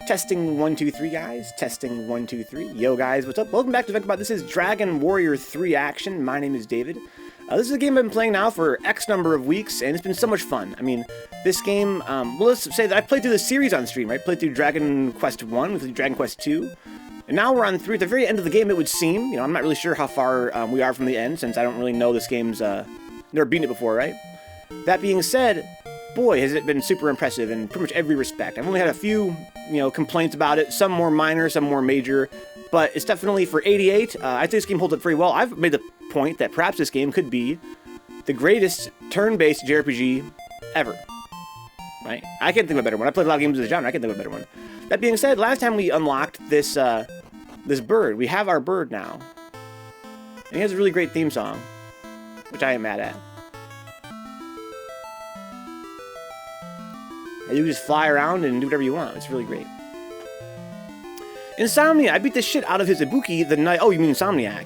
Testing 1, 2, 3, guys. Testing 1, 2, 3. Yo, guys, what's up? Welcome back to Vencabot. This is Dragon Warrior 3 Action. My name is David. This is a game I've been playing now for X number of weeks, and it's been so much fun. I mean, this game, well, let's say that I played through the series on stream, right? Played through Dragon Quest 1, we played Dragon Quest 2, and now we're on 3. At the very end of the game, it would seem. You know, I'm not really sure how far we are from the end, since I don't really know this game's, never beaten it before, right? That being said, boy, has it been super impressive in pretty much every respect. I've only had a few, you know, complaints about it, some more minor, some more major, but it's definitely for 88. I think this game holds up very well. I've made the point that perhaps this game could be the greatest turn-based JRPG ever. Right? I can't think of a better one. I played a lot of games of the genre. I can't think of a better one. That being said, last time we unlocked this this bird. We have our bird now. And he has a really great theme song, which I am mad at. And you can just fly around and do whatever you want. It's really great. Insomnia. I beat the shit out of his Ibuki the night... Oh, you mean Insomniac.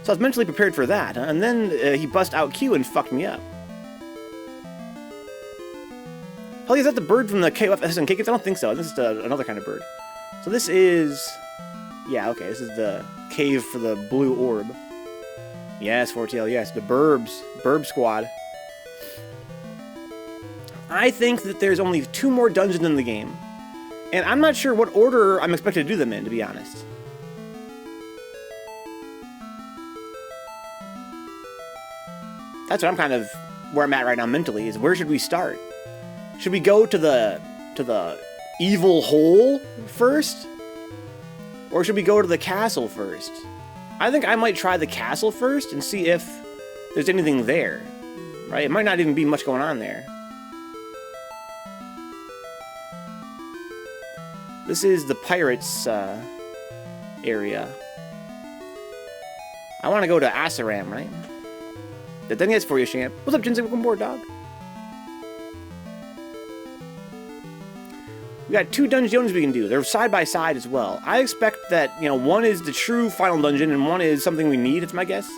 So I was mentally prepared for that. Huh? And then he bust out Q and fucked me up. Oh, is that the bird from the KOF SNK games? I don't think so. This is another kind of bird. So this is... Yeah, okay. This is the cave for the blue orb. Yes, 4TL, yes. The Burbs. Burb Squad. I think that there's only 2 more dungeons in the game. And I'm not sure what order I'm expected to do them in, to be honest. That's what I'm kind of... where I'm at right now mentally, is where should we start? Should we go to the evil hole first? Or should we go to the castle first? I think I might try the castle first and see if there's anything there. Right? It might not even be much going on there. This is the pirates area. I want to go to Asaram, right? Then yes for you, champ. What's up, Jinsei? Welcome aboard, dog. We got 2 dungeons we can do. They're side by side as well. I expect that, you know, one is the true final dungeon and one is something we need, it's my guess.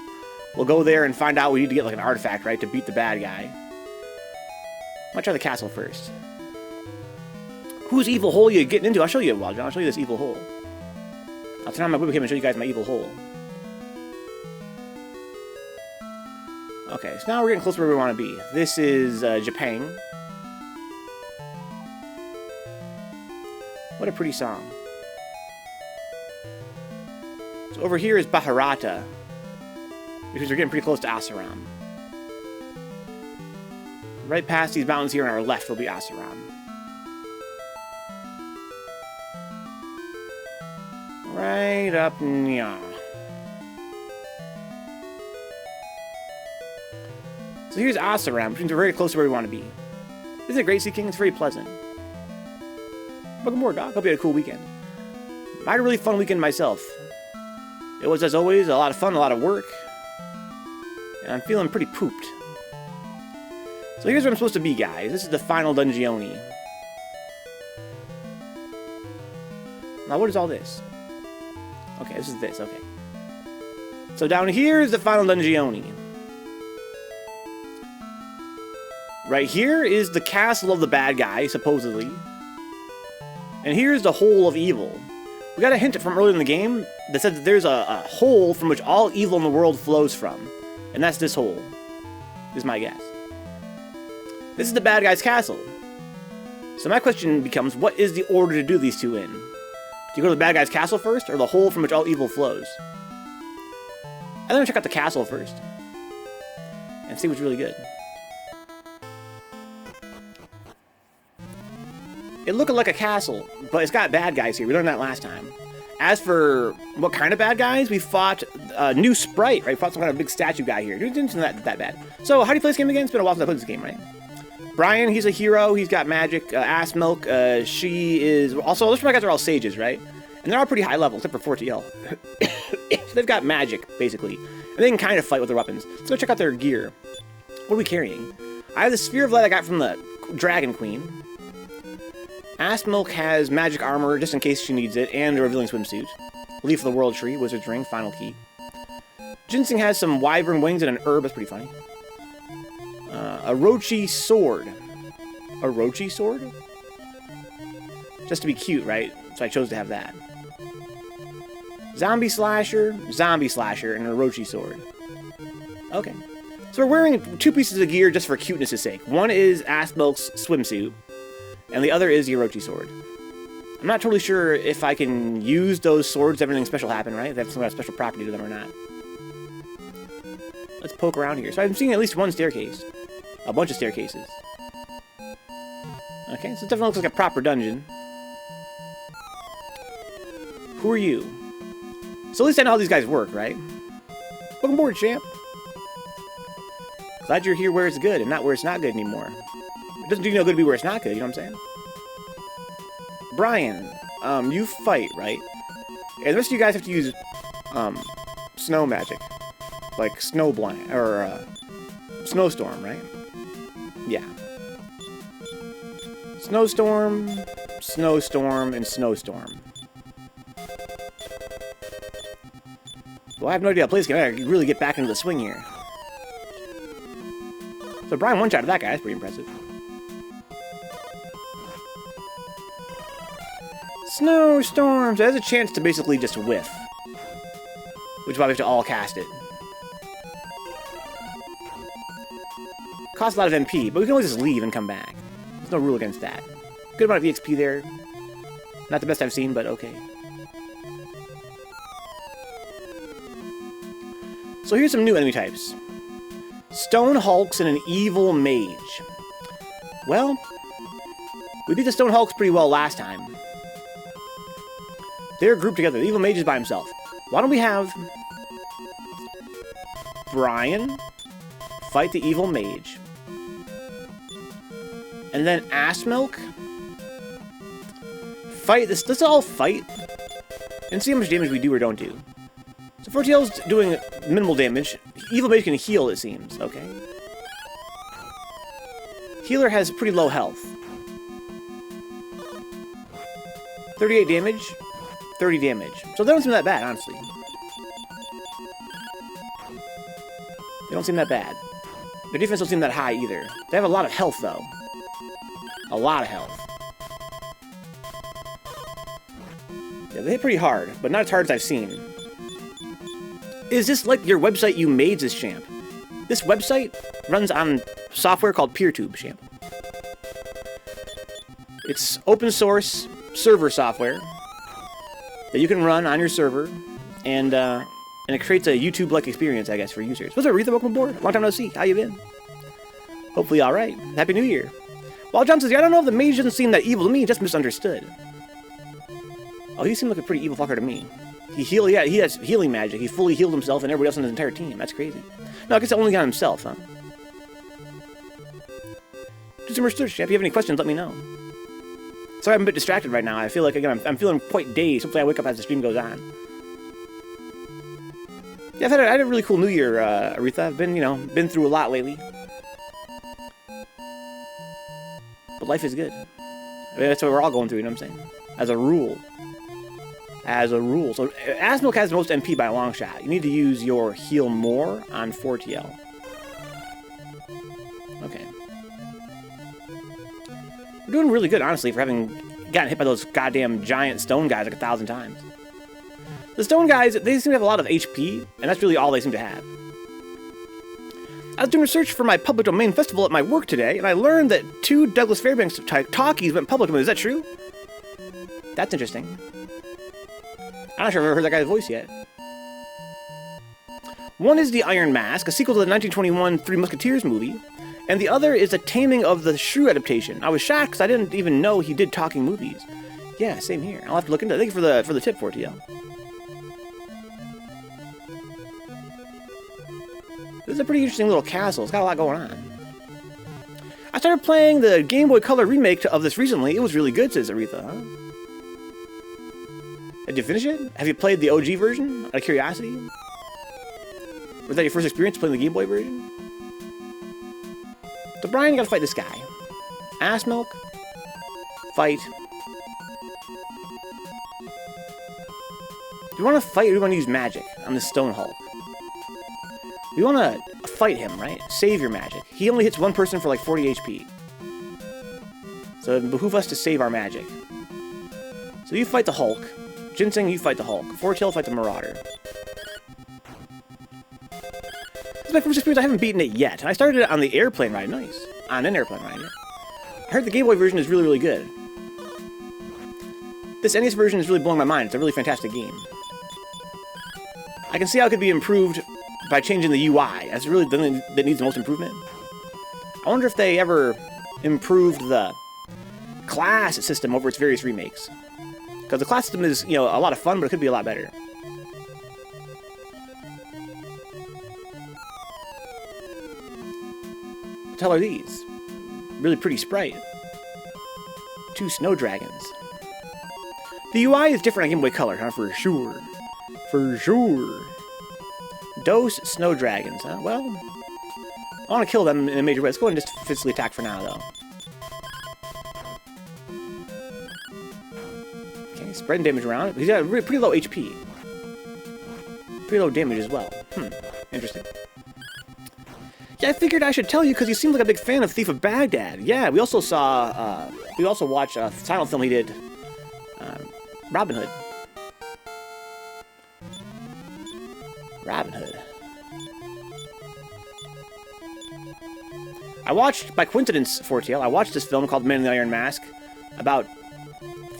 We'll go there and find out we need to get like an artifact, right, to beat the bad guy. I might try the castle first. Whose evil hole are you getting into? I'll show you a while, John. I'll show you this evil hole. I'll turn on my webcam and show you guys my evil hole. Okay, so now we're getting close to where we want to be. This is Japan. What a pretty song. So over here is Baharata, because we're getting pretty close to Asaram. Right past these mountains here on our left will be Asaram. Right up near. So here's Asaram, which means we're very close to where we want to be. Isn't it great, Sea King? It's very pleasant. Welcome aboard, dog. Hope you had a cool weekend. I had a really fun weekend myself. It was, as always, a lot of fun, a lot of work. And I'm feeling pretty pooped. So here's where I'm supposed to be, guys. This is the final dungeon. Now, what is all this? Okay, this is this, okay. So down here is the final dungeon. Right here is the castle of the bad guy, supposedly. And here's the hole of evil. We got a hint from earlier in the game that said that there's a hole from which all evil in the world flows from. And that's this hole. Is my guess. This is the bad guy's castle. So my question becomes, what is the order to do these 2 in? Do you go to the bad guy's castle first, or the hole from which all evil flows? I'm gonna check out the castle first. And see what's really good. It looked like a castle, but it's got bad guys here. We learned that last time. As for what kind of bad guys, we fought a new sprite, right? We fought some kind of big statue guy here. It didn't seem that bad. So, how do you play this game again? It's been a while since I played this game, right? Brian, he's a hero. He's got magic. Ass Milk, she is... Also, those my guys are all sages, right? And they're all pretty high level, except for 4TL. So they've got magic, basically. And they can kind of fight with their weapons. Let's go check out their gear. What are we carrying? I have the Sphere of Light I got from the Dragon Queen. Ass Milk has magic armor, just in case she needs it, and a revealing swimsuit. Leaf of the World Tree, Wizard's Ring, Final Key. Ginseng has some wyvern wings and an herb, that's pretty funny. A Rochi sword. A Rochi sword? Just to be cute, right? So I chose to have that. Zombie Slasher, and a Orochi sword. Okay. So we're wearing 2 pieces of gear just for cuteness' sake. One is Aspmilk's swimsuit, and the other is the Orochi sword. I'm not totally sure if I can use those swords, if anything special happen, right? If they have some kind of special property to them or not. Let's poke around here. So I'm seeing at least one staircase. A bunch of staircases. Okay, so it definitely looks like a proper dungeon. Who are you? So at least I know how these guys work, right? Welcome aboard, champ. Glad you're here where it's good and not where it's not good anymore. It doesn't do you no good to be where it's not good, you know what I'm saying? Brian, you fight, right? And the rest of you guys have to use, snow magic. Like snowblind, or, snowstorm, right? Yeah. Snowstorm, snowstorm, and snowstorm. Well, I have no idea how to play this game. I gotta really get back into the swing here. So Brian one-shot that guy. That's pretty impressive. Snowstorm. So there's a chance to basically just whiff. Which is why we have to all cast it. Costs a lot of MP, but we can always just leave and come back. There's no rule against that. Good amount of EXP there. Not the best I've seen, but okay. So here's some new enemy types. Stone Hulks and an Evil Mage. Well, we beat the Stone Hulks pretty well last time. They're grouped together. The Evil Mage is by himself. Why don't we have Brian fight the Evil Mage. And then Aspmilk fight this. Let's all fight and see how much damage we do or don't do. So Fortiel's doing minimal damage. Evil Mage can heal, it seems. Okay. Healer has pretty low health. 38 damage, 30 damage. So they don't seem that bad, honestly. They don't seem that bad. Their defense don't seem that high either. They have a lot of health, though. A lot of health. Yeah, they hit pretty hard, but not as hard as I've seen. Is this like your website you made this, champ? This website runs on software called PeerTube, champ. It's open source server software that you can run on your server, and it creates a YouTube-like experience, I guess, for users. What's up, Aretha? Welcome aboard. Long time no see. How you been? Hopefully all right. Happy New Year. While John says, yeah, I don't know if the mage doesn't seem that evil to me, just misunderstood. Oh, he seemed like a pretty evil fucker to me. Yeah, he has healing magic. He fully healed himself and everybody else on his entire team. That's crazy. No, I guess only got himself, huh? Do some research, champ. If you have any questions, let me know. Sorry, I'm a bit distracted right now. I feel like, again, I'm feeling quite dazed. Hopefully I wake up as the stream goes on. Yeah, I had a really cool New Year, Aretha. I've been through a lot lately. But life is good. I mean, that's what we're all going through, you know what I'm saying? As a rule. As a rule. So, Aspmilk has the most MP by a long shot. You need to use your heal more on Fortiel. Okay. We're doing really good, honestly, for having gotten hit by those goddamn giant stone guys like 1,000 times. The stone guys, they seem to have a lot of HP, and that's really all they seem to have. I was doing research for my public domain festival at my work today, and I learned that 2 Douglas Fairbanks talkies went public domain. Is that true? That's interesting. I'm not sure I've ever heard that guy's voice yet. One is The Iron Mask, a sequel to the 1921 Three Musketeers movie, and the other is a Taming of the Shrew adaptation. I was shocked because I didn't even know he did talking movies. Yeah, same here. I'll have to look into it. Thank you for the tip, Fortiel. This is a pretty interesting little castle. It's got a lot going on. I started playing the Game Boy Color remake of this recently. It was really good, says Aretha, huh? Did you finish it? Have you played the OG version, out of curiosity? Was that your first experience playing the Game Boy version? So Brian, you gotta fight this guy. Aspmilk. Fight. Do you want to fight or do you want to use magic on this Stone Hulk? We want to fight him, right? Save your magic. He only hits one person for like 40 HP. So it behooves us to save our magic. So you fight the Hulk. Ginseng, you fight the Hulk. Fortail, fight the Marauder. This is my first experience. I haven't beaten it yet. I started it on the airplane ride. Nice. On an airplane ride, yeah. I heard the Game Boy version is really, really good. This NES version is really blowing my mind. It's a really fantastic game. I can see how it could be improved by changing the UI. That's really the thing that needs the most improvement. I wonder if they ever improved the class system over its various remakes. Because the class system is, you know, a lot of fun, but it could be a lot better. What the hell are these? Really pretty sprite. 2 snow dragons. The UI is different on Game Boy Color, huh? For sure. For sure. Dose snow dragons, huh? Well, I want to kill them in a major way. Let's go ahead and just physically attack for now, though. Okay, spreading damage around. He's got pretty low HP. Pretty low damage as well. Interesting. Yeah, I figured I should tell you because you seem like a big fan of Thief of Baghdad. Yeah, we also saw, we also watched a silent film he did, Robin Hood. Robin Hood. I watched, by coincidence, Fortail, I watched this film called Man in the Iron Mask about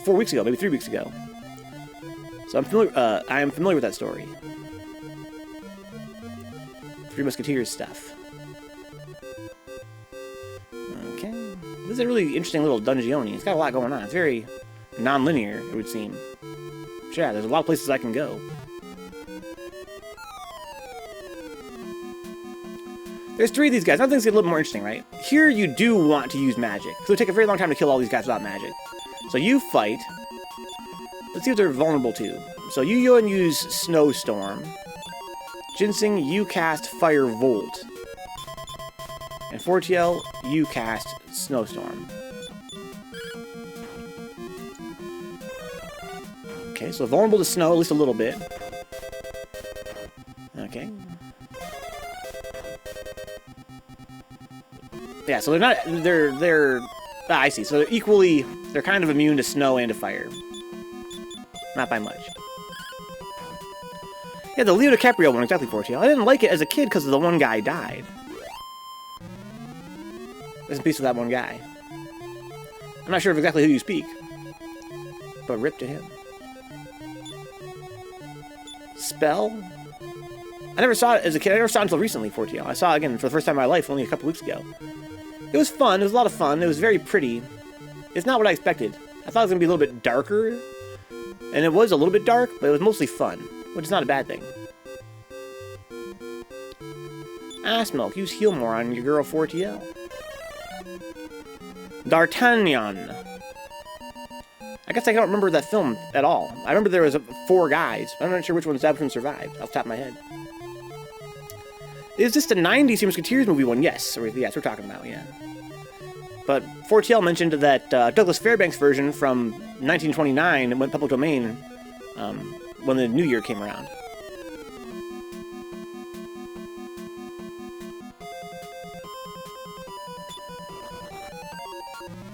4 weeks ago, maybe 3 weeks ago. So I am familiar with that story. Three Musketeers stuff. Okay. This is a really interesting little dungeon. It's got a lot going on. It's very non-linear, it would seem. Sure, yeah, there's a lot of places I can go. There's 3 of these guys. Now things get a little more interesting, right? Here you do want to use magic. So it would take a very long time to kill all these guys without magic. So you fight. Let's see what they're vulnerable to. So you go and use Snowstorm. Ginseng, you cast Fire Volt. And Fortail, you cast Snowstorm. Okay, so vulnerable to snow, at least a little bit. Okay. Yeah, so they're not, I see. So they're kind of immune to snow and to fire. Not by much. Yeah, the Leo DiCaprio one, exactly, Fortail. I didn't like it as a kid because the one guy died. Rest in peace to that one guy. I'm not sure of exactly who you speak. But rip to him. Spell? I never saw it as a kid. I never saw it until recently, Fortail. I saw it again for the first time in my life only a couple weeks ago. It was fun. It was a lot of fun. It was very pretty. It's not what I expected. I thought it was going to be a little bit darker. And it was a little bit dark, but it was mostly fun. Which is not a bad thing. Ass milk. Use heal more on your girl Fortail. D'Artagnan. I guess I don't remember that film at all. I remember there was 4 guys. I'm not sure which one survived off the top of my head. Is this the 90s Musketeers movie one? Yes. Yes, we're talking about, yeah. But Fortail mentioned that Douglas Fairbanks' version from 1929 went public domain when the new year came around.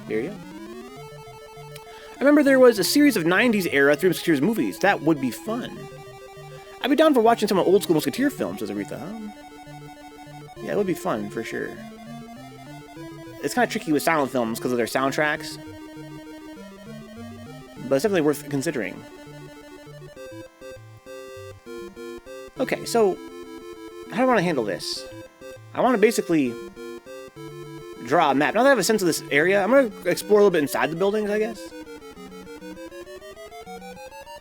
There you go. I remember there was a series of 90s era Three Musketeers movies. That would be fun. I'd be down for watching some old school Musketeer films, as Aretha, huh? Yeah, it would be fun, for sure. It's kind of tricky with silent films because of their soundtracks. But it's definitely worth considering. Okay, so how do I want to handle this? I want to basically draw a map. Now that I have a sense of this area, I'm going to explore a little bit inside the buildings, I guess.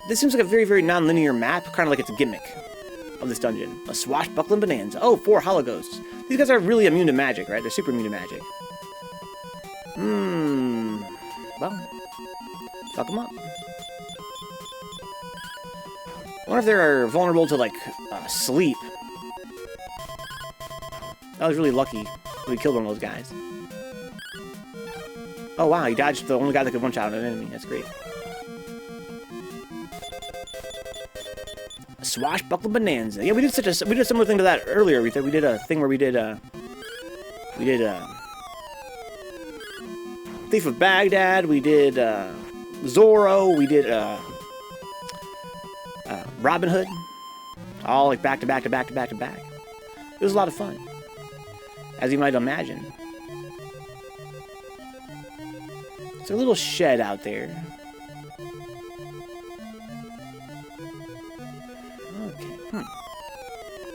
This seems like a very, very non-linear map, kind of like it's a gimmick of this dungeon. A swashbuckling bonanza. Oh, 4 hollow ghosts. These guys are really immune to magic, right? They're super immune to magic. Well, fuck them up. I wonder if they're vulnerable to, like, sleep. I was really lucky we killed one of those guys. Oh, wow, he dodged the only guy that could one-shot an enemy. That's great. A swashbuckle bonanza. Yeah, we did a similar thing to that earlier. We did a thing where we did Thief of Baghdad. We did Zorro. We did Robin Hood. All like back to back to back to back to back. It was a lot of fun, as you might imagine. It's a little shed out there. Okay.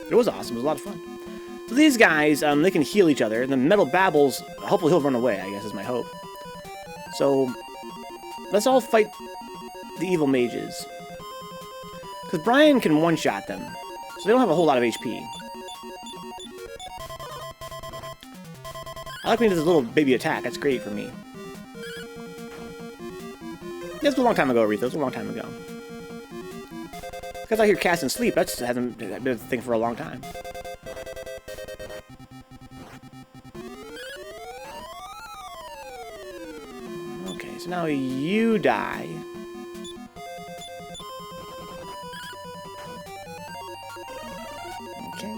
It was awesome. It was a lot of fun. So these guys, they can heal each other. And the Metal Babbles, hopefully he'll run away, I guess is my hope. So, let's all fight the evil mages. Because Brian can one-shot them. So they don't have a whole lot of HP. I like when he does a little baby attack. That's great for me. That's a long time ago, Aretha. It was a long time ago. Because I hear cast and sleep. That hasn't been a thing for a long time. Okay, so now you die. Okay.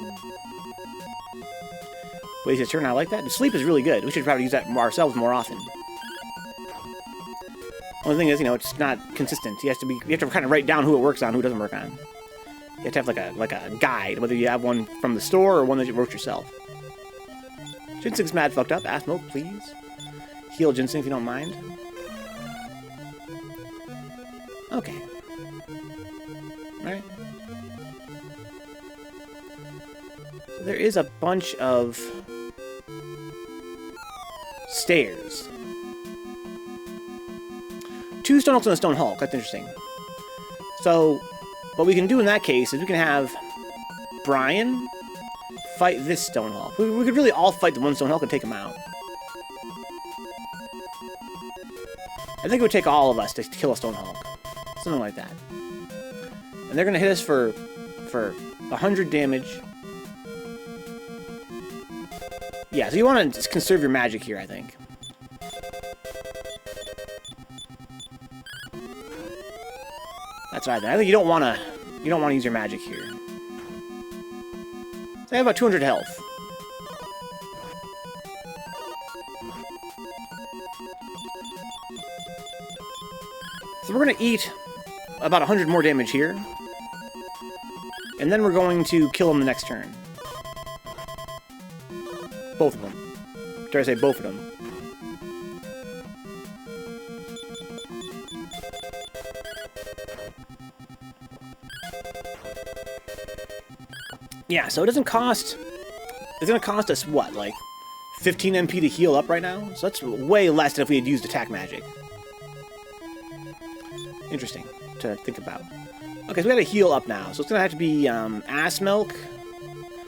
Waste his turn. I like that. The sleep is really good. We should probably use that ourselves more often. Only thing is, you know, it's not consistent. You have to kind of write down who it works on, who it doesn't work on. You have to have like a guide, whether you have one from the store or one that you wrote yourself. Ginseng's mad fucked up. Ass milk, please. Heal Ginseng if you don't mind. Okay. Alright. So there is a bunch of stairs. 2 Stone Hulks and a Stone Hulk. That's interesting. So, what we can do in that case is we can have Brian fight this Stone Hulk. We could really all fight the one Stone Hulk and take him out. I think it would take all of us to kill a Stone Hulk. Something like that. And they're going to hit us for 100 damage. Yeah, so you want to conserve your magic here, I think. That's what I think. I think you don't want to use your magic here. So I have about 200 health. So we're going to eat about 100 more damage here. And then we're going to kill him the next turn. Both of them. Dare I say both of them. Yeah, so it doesn't cost... It's going to cost us, what, like 15 MP to heal up right now? So that's way less than if we had used attack magic. Interesting to think about. Okay, so we gotta heal up now. So it's gonna have to be Ass Milk.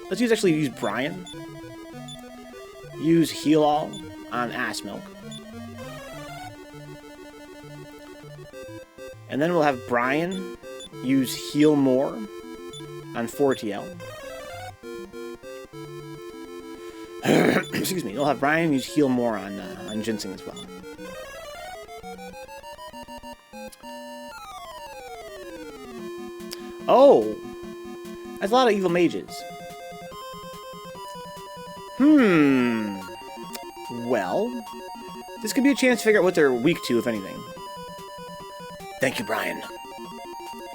Let's actually use Brian. Use Heal All on Ass Milk. And then we'll have Brian use Heal More on 4TL. Excuse me. We'll have Brian use Heal More on Ginseng as well. Oh! That's a lot of evil mages. Well, this could be a chance to figure out what they're weak to, if anything. Thank you, Brian.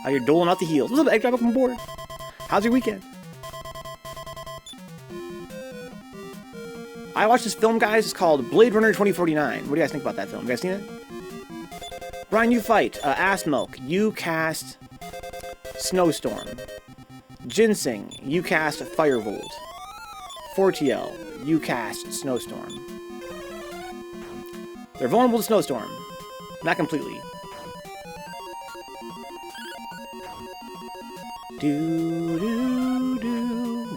How you're doling out the heals. What's up, Egg Drop? Welcome aboard. How's your weekend? I watched this film, guys. It's called Blade Runner 2049. What do you guys think about that film? You guys seen it? Brian, you fight. Ass Milk. You cast Snowstorm. Ginseng. You cast Firebolt. 4TL. You cast Snowstorm. They're vulnerable to Snowstorm. Not completely.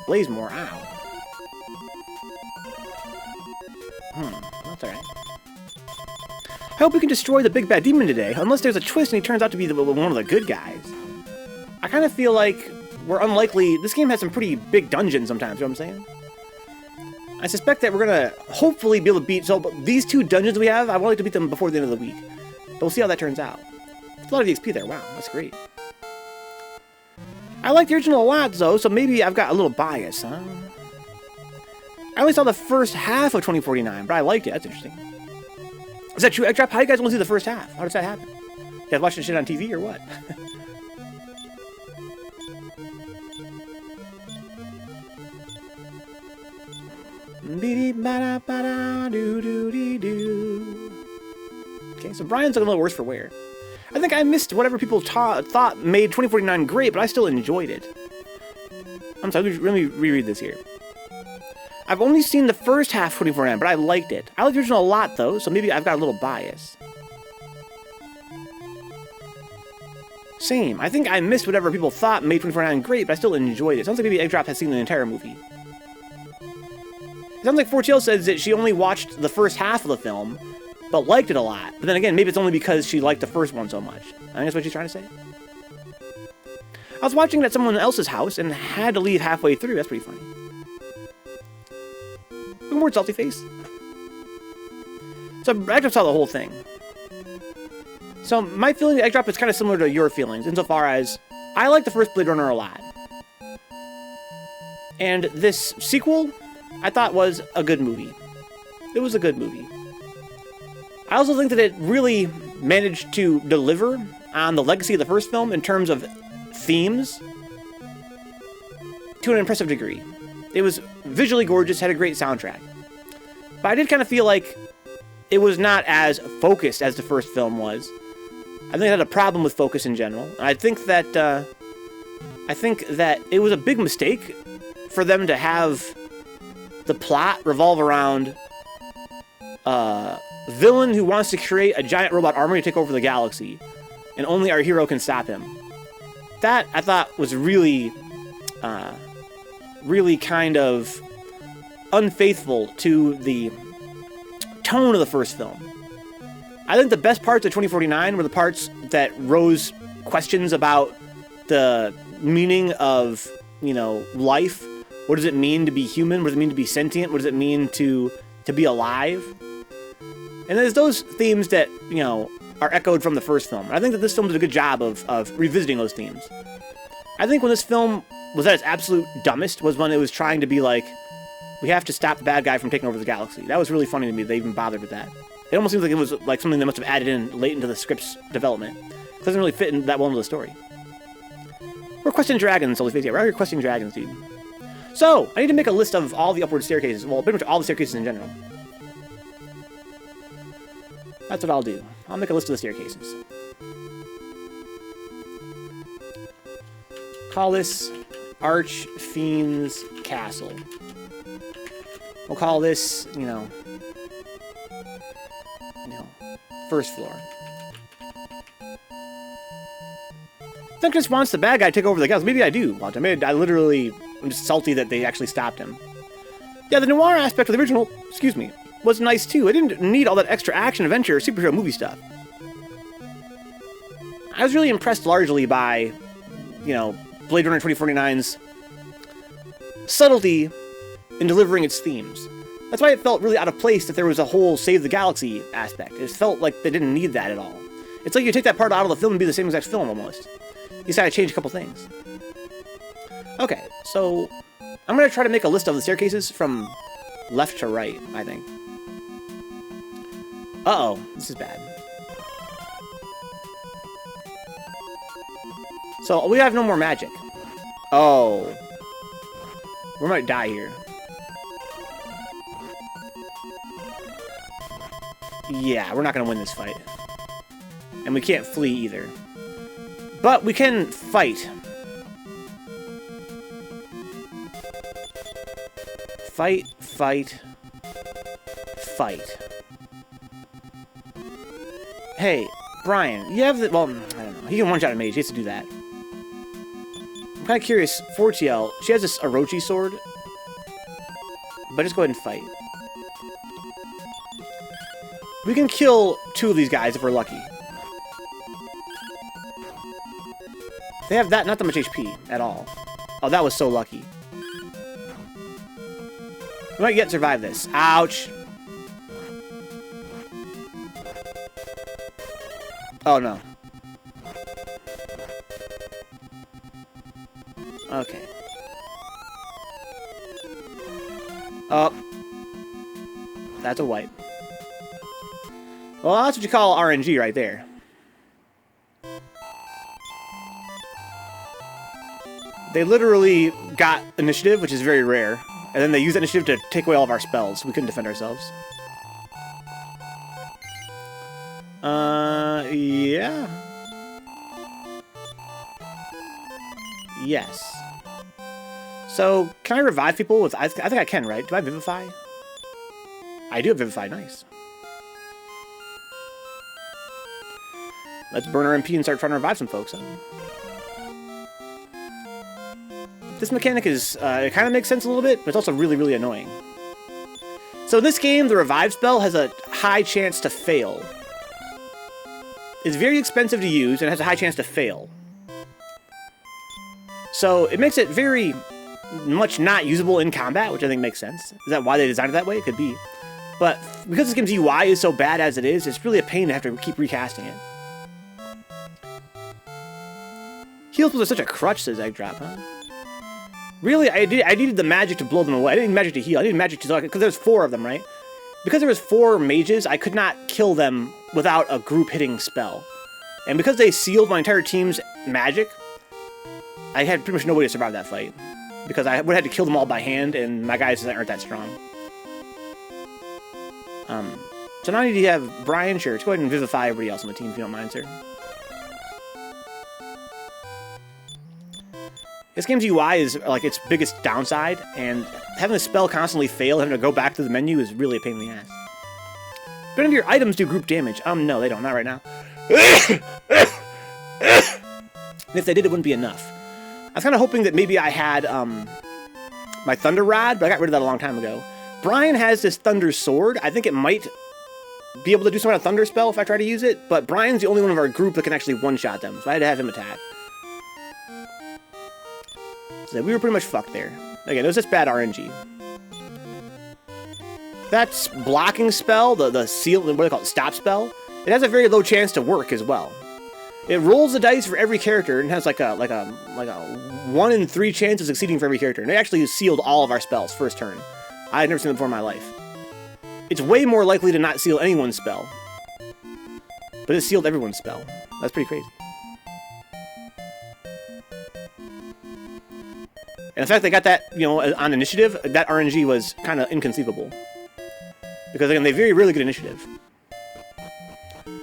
Blazemore, ow. That's alright. I hope we can destroy the big bad demon today, unless there's a twist and he turns out to be one of the good guys. I kind of feel like we're unlikely... This game has some pretty big dungeons sometimes, you know what I'm saying? I suspect that we're going to hopefully be able to beat... So, these 2 dungeons we have, I would like to beat them before the end of the week. But we'll see how that turns out. There's a lot of XP there, wow, that's great. I like the original a lot, though, so maybe I've got a little bias, huh? I only saw the first half of 2049, but I liked it. That's interesting. Is that true, Egg Drop? How do you guys only see the first half? How does that happen? guys watching shit on TV or what? Okay, so Brian's looking a little worse for wear. I think I missed whatever people thought made 2049 great, but I still enjoyed it. I'm sorry, let me reread this here. I've only seen the first half of 2049, but I liked it. I liked the original a lot, though, so maybe I've got a little bias. Same. I think I missed whatever people thought made 2049 great, but I still enjoyed it. Sounds like maybe Egg Drop has seen the entire movie. It sounds like 4TL says that she only watched the first half of the film, but liked it a lot. But then again, maybe it's only because she liked the first one so much. I think that's what she's trying to say. I was watching it at someone else's house and had to leave halfway through. That's pretty funny. Look more salty face. So I just saw the whole thing. So my feeling of Egg Drop is kind of similar to your feelings, insofar as I like the first Blade Runner a lot. And this sequel, I thought was a good movie. It was a good movie. I also think that it really managed to deliver on the legacy of the first film in terms of themes to an impressive degree. It was visually gorgeous, had a great soundtrack. But I did kind of feel like it was not as focused as the first film was. I think it had a problem with focus in general. I think that it was a big mistake for them to have the plot revolve around a villain who wants to create a giant robot army to take over the galaxy, and only our hero can stop him. That, I thought, was really kind of unfaithful to the tone of the first film. I think the best parts of 2049 were the parts that rose questions about the meaning of, life. What does it mean to be human? What does it mean to be sentient? What does it mean to be alive? And there's those themes that, are echoed from the first film. I think that this film did a good job of revisiting those themes. I think when this film was at its absolute dumbest was when it was trying to be like, we have to stop the bad guy from taking over the galaxy. That was really funny to me. They even bothered with that. It almost seems like it was like something they must have added in late into the script's development. It doesn't really fit in that well into the story. We're questing dragons, Holy Face. Yeah, we're out here questing dragons, dude. So, I need to make a list of all the upward staircases. Well, pretty much all the staircases in general. That's what I'll do. I'll make a list of the staircases. Call this Archfiend's Castle. We'll call this, first floor. Think just wants the bad guy to take over the galaxy. Maybe I do want him. I'm just salty that they actually stopped him. Yeah, the noir aspect of the original, was nice too. I didn't need all that extra action, adventure, superhero movie stuff. I was really impressed largely by, Blade Runner 2049's subtlety in delivering its themes. That's why it felt really out of place that there was a whole Save the Galaxy aspect. It felt like they didn't need that at all. It's like you take that part out of the film and be the same exact film almost. You just gotta change a couple things. Okay, so I'm gonna try to make a list of the staircases from left to right, I think. Uh-oh, this is bad. So, we have no more magic. Oh. We might die here. Yeah, we're not gonna win this fight. And we can't flee either. But we can fight. Fight, fight, fight. Hey, Brian, you have the... Well, I don't know. He can one-shot a mage. He has to do that. I'm kind of curious. 4TL, she has this Orochi sword. But just go ahead and fight. We can kill 2 of these guys if we're lucky. They have not that much HP at all. Oh, that was so lucky. We might yet survive this. Ouch. Oh, no. Okay. Oh. That's a wipe. Well, that's what you call RNG right there. They literally got initiative, which is very rare, and then they used that initiative to take away all of our spells. We couldn't defend ourselves. Yeah. Yes. So, can I revive people with... I think I can, right? Do I Vivify? I do have Vivify. Nice. Let's burn our MP and start trying to revive some folks, huh? This mechanic is... it kind of makes sense a little bit, but it's also really, really annoying. So in this game, the revive spell has a high chance to fail. It's very expensive to use, and it has a high chance to fail. So it makes it very much not usable in combat, which I think makes sense. Is that why they designed it that way? It could be. But because this game's UI is so bad as it is, it's really a pain to have to keep recasting it. Heals was such a crutch, says Egg Drop, huh? Really, I needed the magic to blow them away. I didn't need magic to heal. I needed magic to... Because there's 4 of them, right? Because there was 4 mages, I could not kill them without a group-hitting spell. And because they sealed my entire team's magic, I had pretty much nobody to survive that fight. Because I would have had to kill them all by hand, and my guys aren't that strong. So now I need to have Brian. Sure, let's go ahead and Vivify everybody else on the team, if you don't mind, sir. This game's UI is like its biggest downside, and having the spell constantly fail, having to go back to the menu is really a pain in the ass. None of your items do group damage. No, they don't. Not right now. And if they did, it wouldn't be enough. I was kind of hoping that maybe I had my Thunder Rod, but I got rid of that a long time ago. Brian has this Thunder Sword. I think it might be able to do some kind of Thunder spell if I try to use it, but Brian's the only one of our group that can actually one-shot them, so I had to have him attack. So we were pretty much fucked there. Again, it was just bad RNG. That's blocking spell, the seal, what do they call it, stop spell. It has a very low chance to work as well. It rolls the dice for every character and has like a 1 in 3 chance of succeeding for every character. And it actually sealed all of our spells first turn. I had never seen it before in my life. It's way more likely to not seal anyone's spell, but it sealed everyone's spell. That's pretty crazy. And the fact they got that, you know, on initiative, that RNG was kind of inconceivable. Because, again, they very rarely get initiative.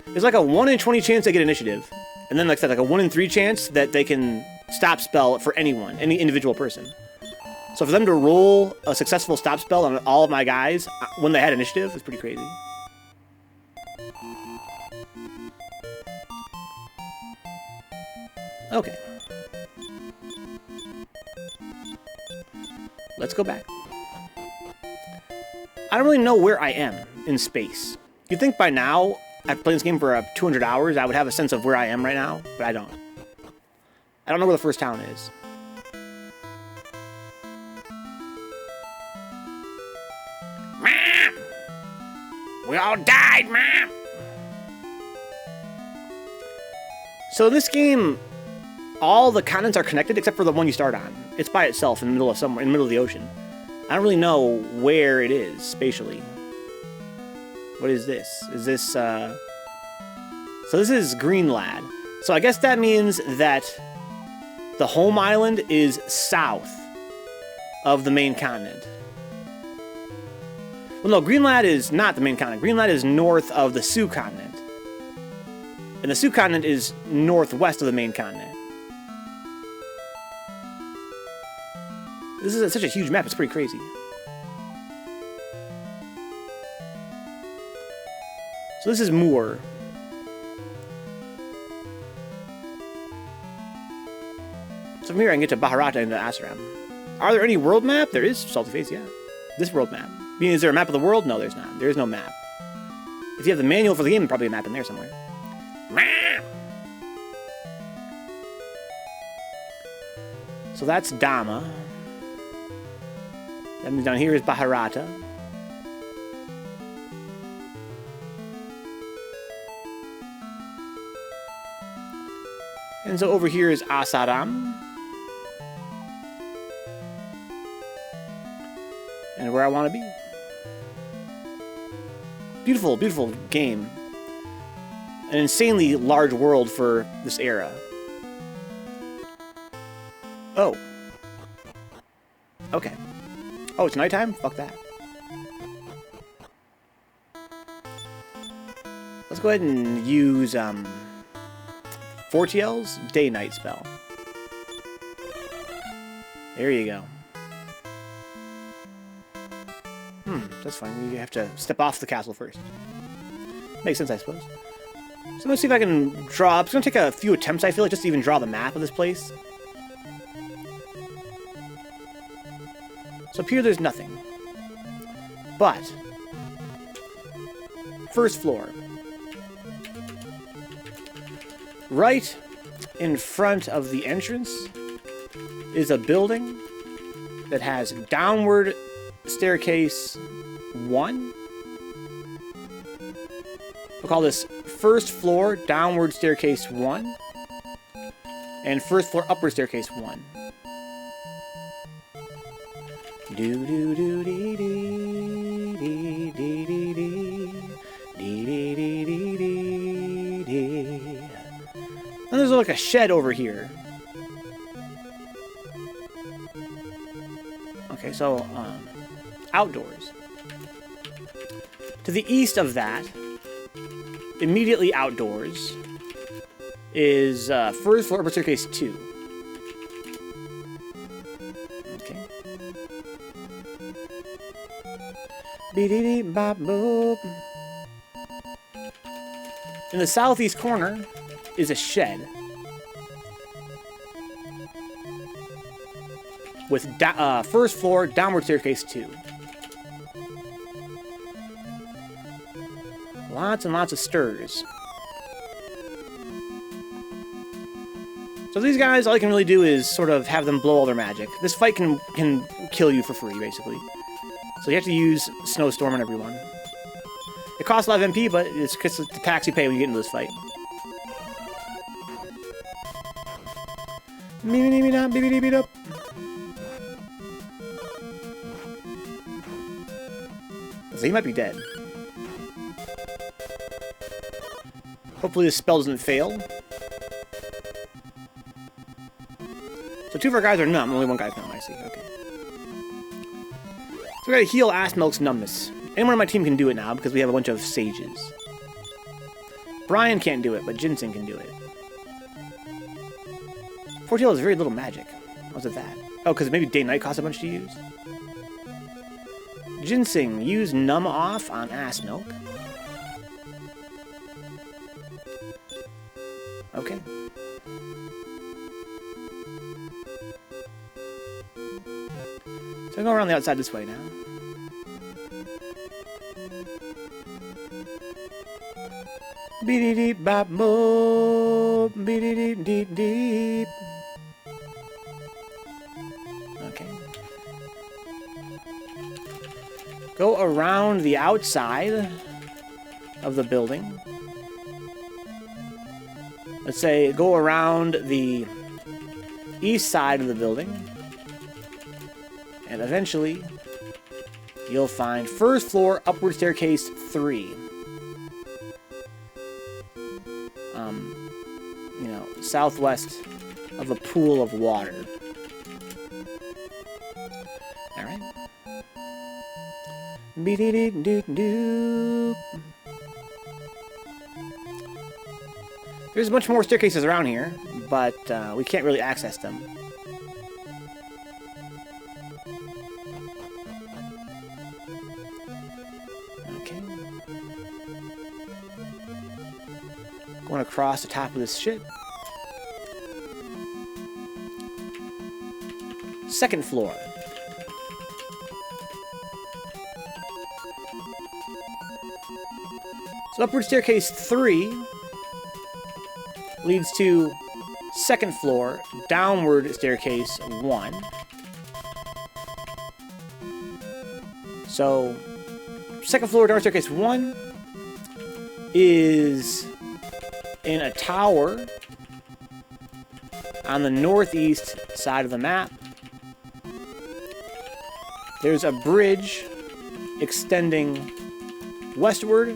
It's like a 1 in 20 chance they get initiative. And then, like I said, like a 1 in 3 chance that they can stop spell for anyone, any individual person. So for them to roll a successful stop spell on all of my guys when they had initiative is pretty crazy. Okay. Let's go back. I don't really know where I am in space. You'd think by now, I've played this game for 200 hours, I would have a sense of where I am right now, but I don't. I don't know where the first town is. Mom! We all died, Mom! So in this game, all the continents are connected except for the one you start on. It's by itself in the middle of somewhere, in the middle of the ocean. I don't really know where it is spatially. What is this? Is this So this is Greenland. So I guess that means that the home island is south of the main continent. Well, no, Greenland is not the main continent. Greenland is north of the Sioux continent. And the Sioux continent is northwest of the main continent. This is such a huge map, it's pretty crazy. So this is Moor. So from here I can get to Bharata and to Asaram. Are there any world map? There is Salty Face, yeah. This world map. I mean, is there a map of the world? No, there's not. There is no map. If you have the manual for the game, there's probably a map in there somewhere. So that's Dama. That means down here is Bharata. And so over here is Asaram. And where I want to be. Beautiful, beautiful game. An insanely large world for this era. Oh, Okay. Oh, it's nighttime? Fuck that. Let's go ahead and use, Fortiel's day-night spell. There you go. That's fine. You have to step off the castle first. Makes sense, I suppose. So let's see if I can draw... It's going to take a few attempts, I feel like, just to even draw the map of this place. So up here, there's nothing. But... First floor. Right in front of the entrance is a building that has downward staircase 1. We'll call this first floor downward staircase 1 and first floor upward staircase 1. Do do do dee dee dee dee dee dee dee dee dee dee dee. And there's like a shed over here. Okay, so outdoors. To the east of that, immediately outdoors, is first floor upper staircase 2. Okay. Be-dee-dee bop boop. In the southeast corner is a shed with first floor downward staircase 2. Lots and lots of stirs. So these guys, all you can really do is sort of have them blow all their magic. This fight can kill you for free, basically. So you have to use Snowstorm on everyone. It costs a lot of MP, but it's the tax you pay when you get into this fight. So he might be dead. Hopefully this spell doesn't fail. So 2 of our guys are numb. Only 1 guy's numb, I see. Okay. So we gotta heal Aspmilk's numbness. Anyone on my team can do it now because we have a bunch of sages. Brian can't do it, but Ginseng can do it. Fortiel has very little magic. How's it that? Oh, because maybe day-night costs a bunch to use? Ginseng, use numb off on Aspmilk. Okay. So I go around the outside this way now. Beep bop boop, beep deep deep. Okay. Go around the outside of the building. Let's say go around the east side of the building. And eventually you'll find first floor upward staircase 3. You know, southwest of a pool of water. Alright. There's a bunch more staircases around here, but we can't really access them. Okay. Going across the top of this ship. Second floor. So upward staircase 3 leads to second floor, downward staircase 1. So, second floor, downward staircase 1 is in a tower on the northeast side of the map. There's a bridge extending westward,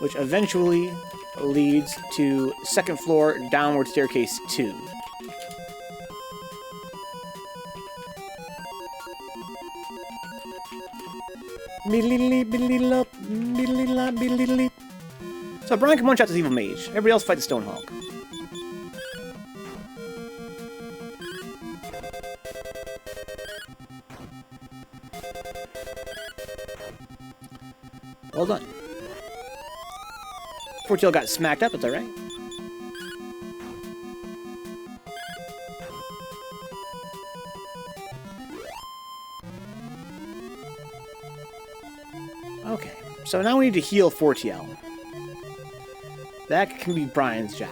which eventually leads to second floor downward staircase 2. So Brian can one-shot this evil mage. Everybody else fight the Stone Hulk. Well done. Fortail got smacked up, that's alright. Okay, so now we need to heal Fortail. That can be Brian's job.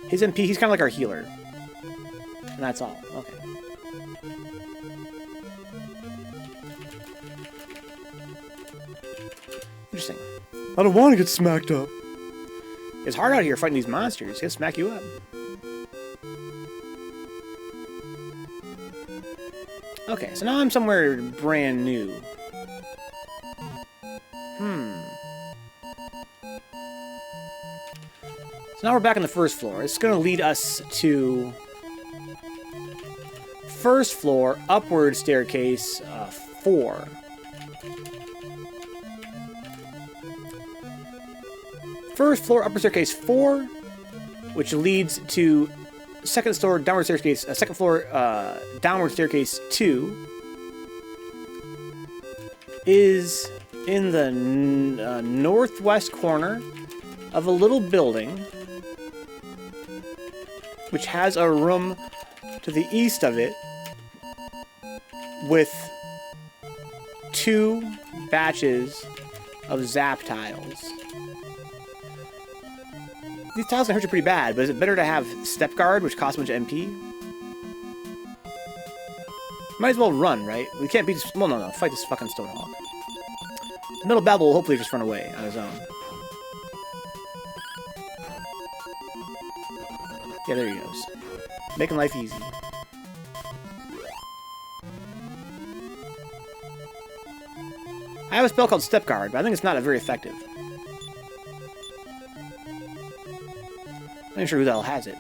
His MP, he's kind of like our healer. And that's all. Okay. Interesting. I don't want to get smacked up. It's hard out here fighting these monsters. He'll smack you up. Okay, so now I'm somewhere brand new. So now we're back on the first floor. It's going to lead us to first floor, upward staircase 4. First floor, upper staircase 4, which leads to second floor, downward staircase, second floor, downward staircase 2, is in the northwest corner of a little building, which has a room to the east of it with 2 batches of zap tiles. These tiles can hurt you pretty bad, but is it better to have Step Guard, which costs a bunch of MP? Might as well run, right? We can't beat this. Well, no. Fight this fucking Stone Hawk. Metal Babble will hopefully just run away on his own. Yeah, there he goes. Making life easy. I have a spell called Step Guard, but I think it's not very effective. I'm not sure who the hell has it.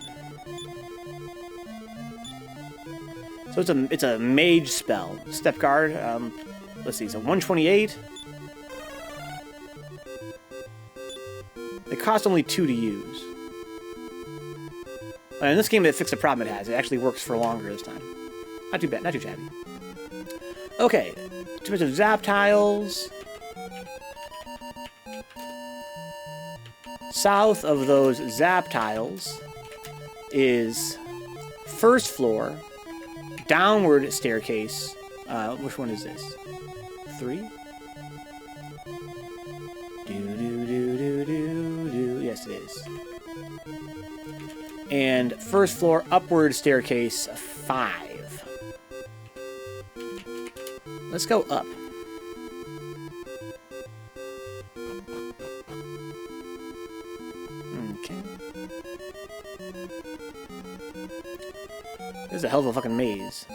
So it's a mage spell. Step Guard. Let's see. So 128. They cost only 2 to use. And in this game, it fixed the problem it has. It actually works for longer this time. Not too bad. Not too shabby. Okay. 2 bits of zap tiles. South of those zap tiles is first floor, downward staircase. Which one is this? 3? Yes, it is. And first floor, upward staircase 5. Let's go up. This is a hell of a fucking maze.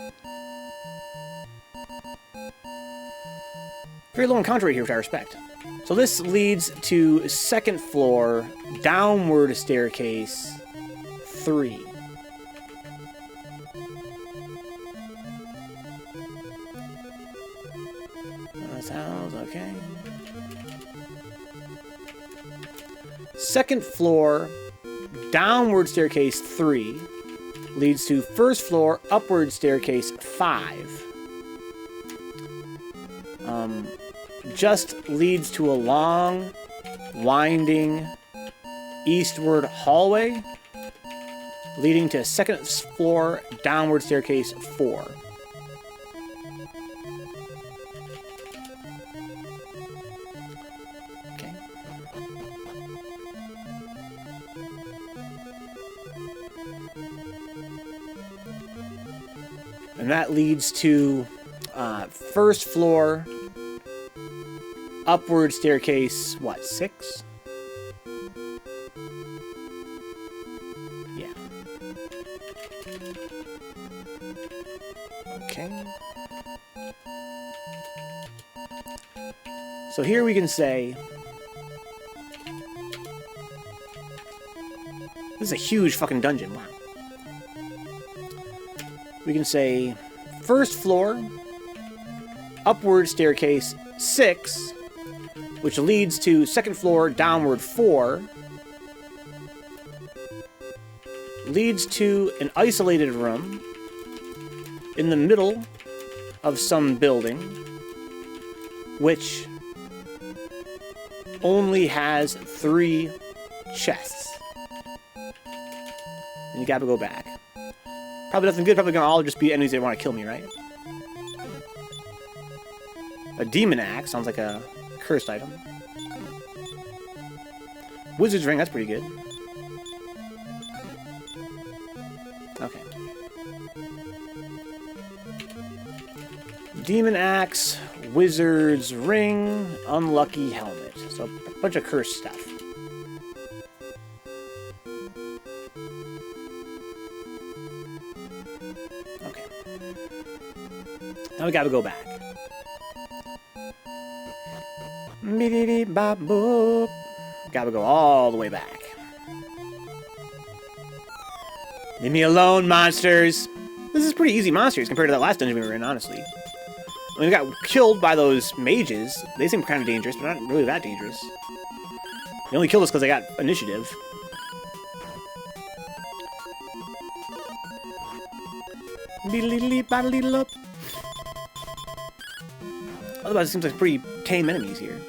Very low encounter rate here, which I respect. So this leads to second floor, downward staircase 3. That sounds okay. Second floor, downward staircase 3. Leads to first floor, upward staircase 5. Just leads to a long, winding, eastward hallway, leading to second floor, downward staircase 4. Okay. And that leads to first floor, upward staircase, what, 6? Yeah. Okay. So here we can say, this is a huge fucking dungeon, wow. We can say, first floor, upward staircase 6, which leads to second floor downward 4, leads to an isolated room in the middle of some building, which only has 3 chests. And you gotta go back. Probably nothing good, probably gonna all just be enemies that want to kill me, right? A demon axe sounds like a cursed item. Wizard's ring, that's pretty good. Okay. Demon axe, wizard's ring, unlucky helmet. So a bunch of cursed stuff. Okay. Now we gotta go back. Beep-beep-bop-boop. Gotta go all the way back. Leave me alone, monsters! This is pretty easy monsters compared to that last dungeon we were in, honestly. I mean, we got killed by those mages. They seem kind of dangerous, but not really that dangerous. They only killed us because they got initiative. Otherwise, it seems like pretty tame enemies here.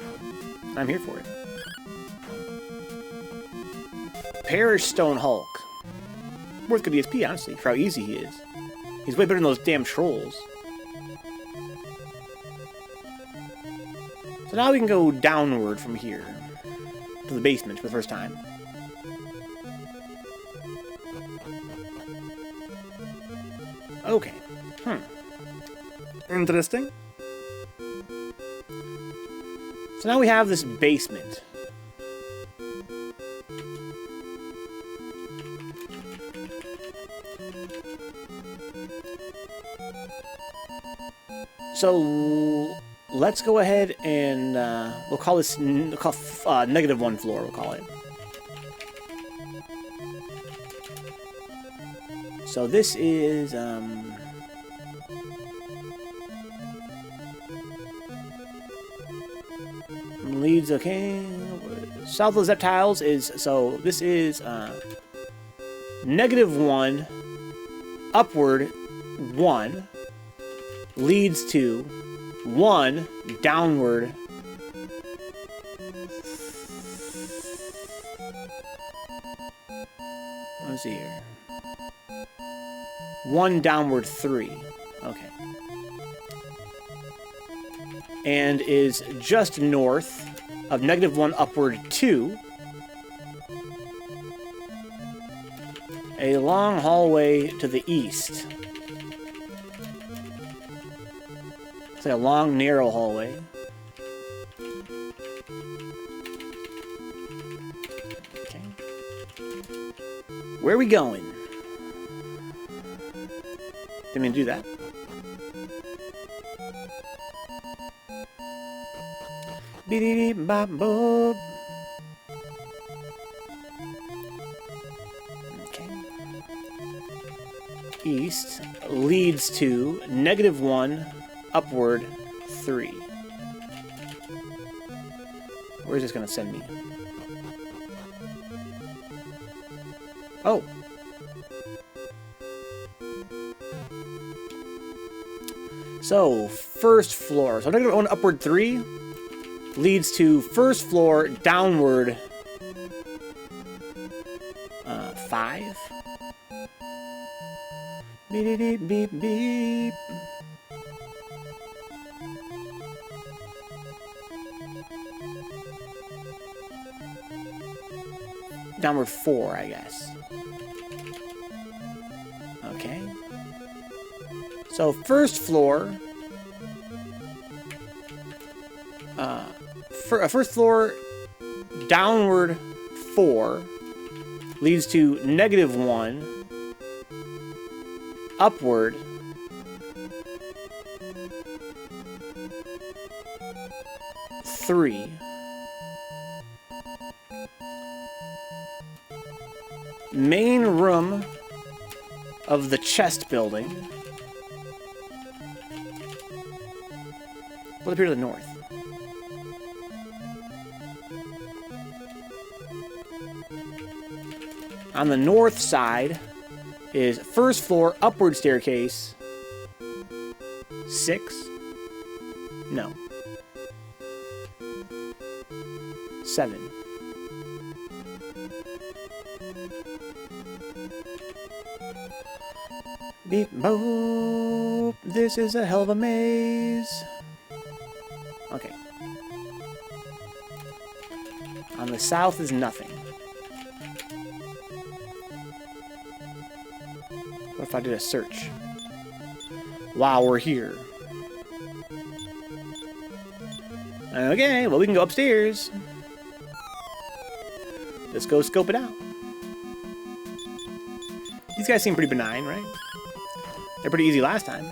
I'm here for it. Perish Stone Hulk. Worth good EXP, honestly, for how easy he is. He's way better than those damn trolls. So now we can go downward from here. To the basement for the first time. Okay. Interesting. So now we have this basement. So let's go ahead and we'll call this -1 floor. We'll call it. So this is leads, okay. South of the Zeptiles is, so this is -1, upward 1, leads to 1, downward. Let's see here. 1, downward 3. Okay. And is just north of -1, upward 2. A long hallway to the east. It's like a long, narrow hallway. Okay. Where are we going? Didn't mean to do that. Beep-beep-bop-boop. Okay. East leads to -1, upward 3. Where is this going to send me? Oh. So, first floor. So -1, upward 3 leads to first floor, downward 5. Beep, beep, beep, beep. Downward 4, I guess. Okay. So first floor. First floor, downward 4 leads to -1, upward 3. Main room of the chest building. What's up here to the north? On the north side is first floor, upward staircase. 6? No. 7. Beep boop. This is a hell of a maze. Okay. On the south is nothing. What if I did a search? Wow, we're here. Okay, well, we can go upstairs. Let's go scope it out. These guys seem pretty benign, right? They're pretty easy last time.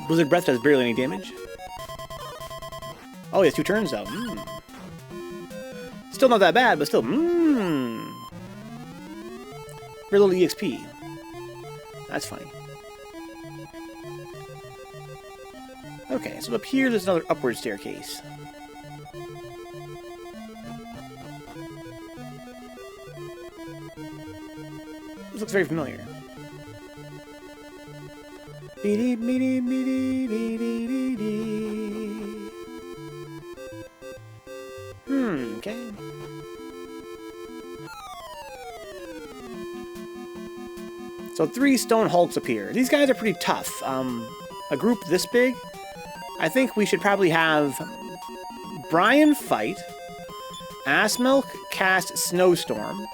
Blizzard Breath does barely any damage. Oh, he has 2 turns, though. Still not that bad, but still, Very little EXP. That's funny. Okay, so up here, there's another upward staircase. This looks very familiar. Okay. So 3 stone hulks appear. These guys are pretty tough. A group this big, I think we should probably have Brian fight, Assmilk cast Snowstorm,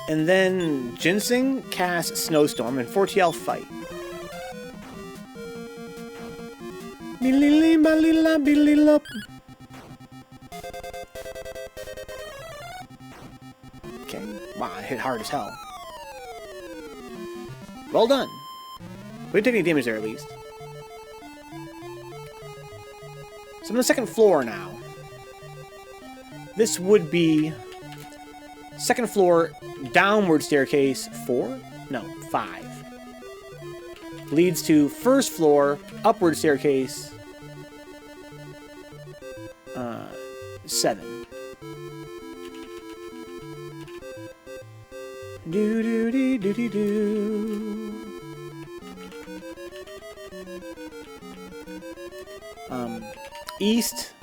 and then Ginseng cast Snowstorm, and 4TL fight. Okay, wow, I hit hard as hell. Well done. We didn't take any damage there, at least. So I'm on the 2nd floor now. This would be 2nd floor, downward staircase 4? No, 5. Leads to 1st floor, upward staircase 7. Do do do do do do. East,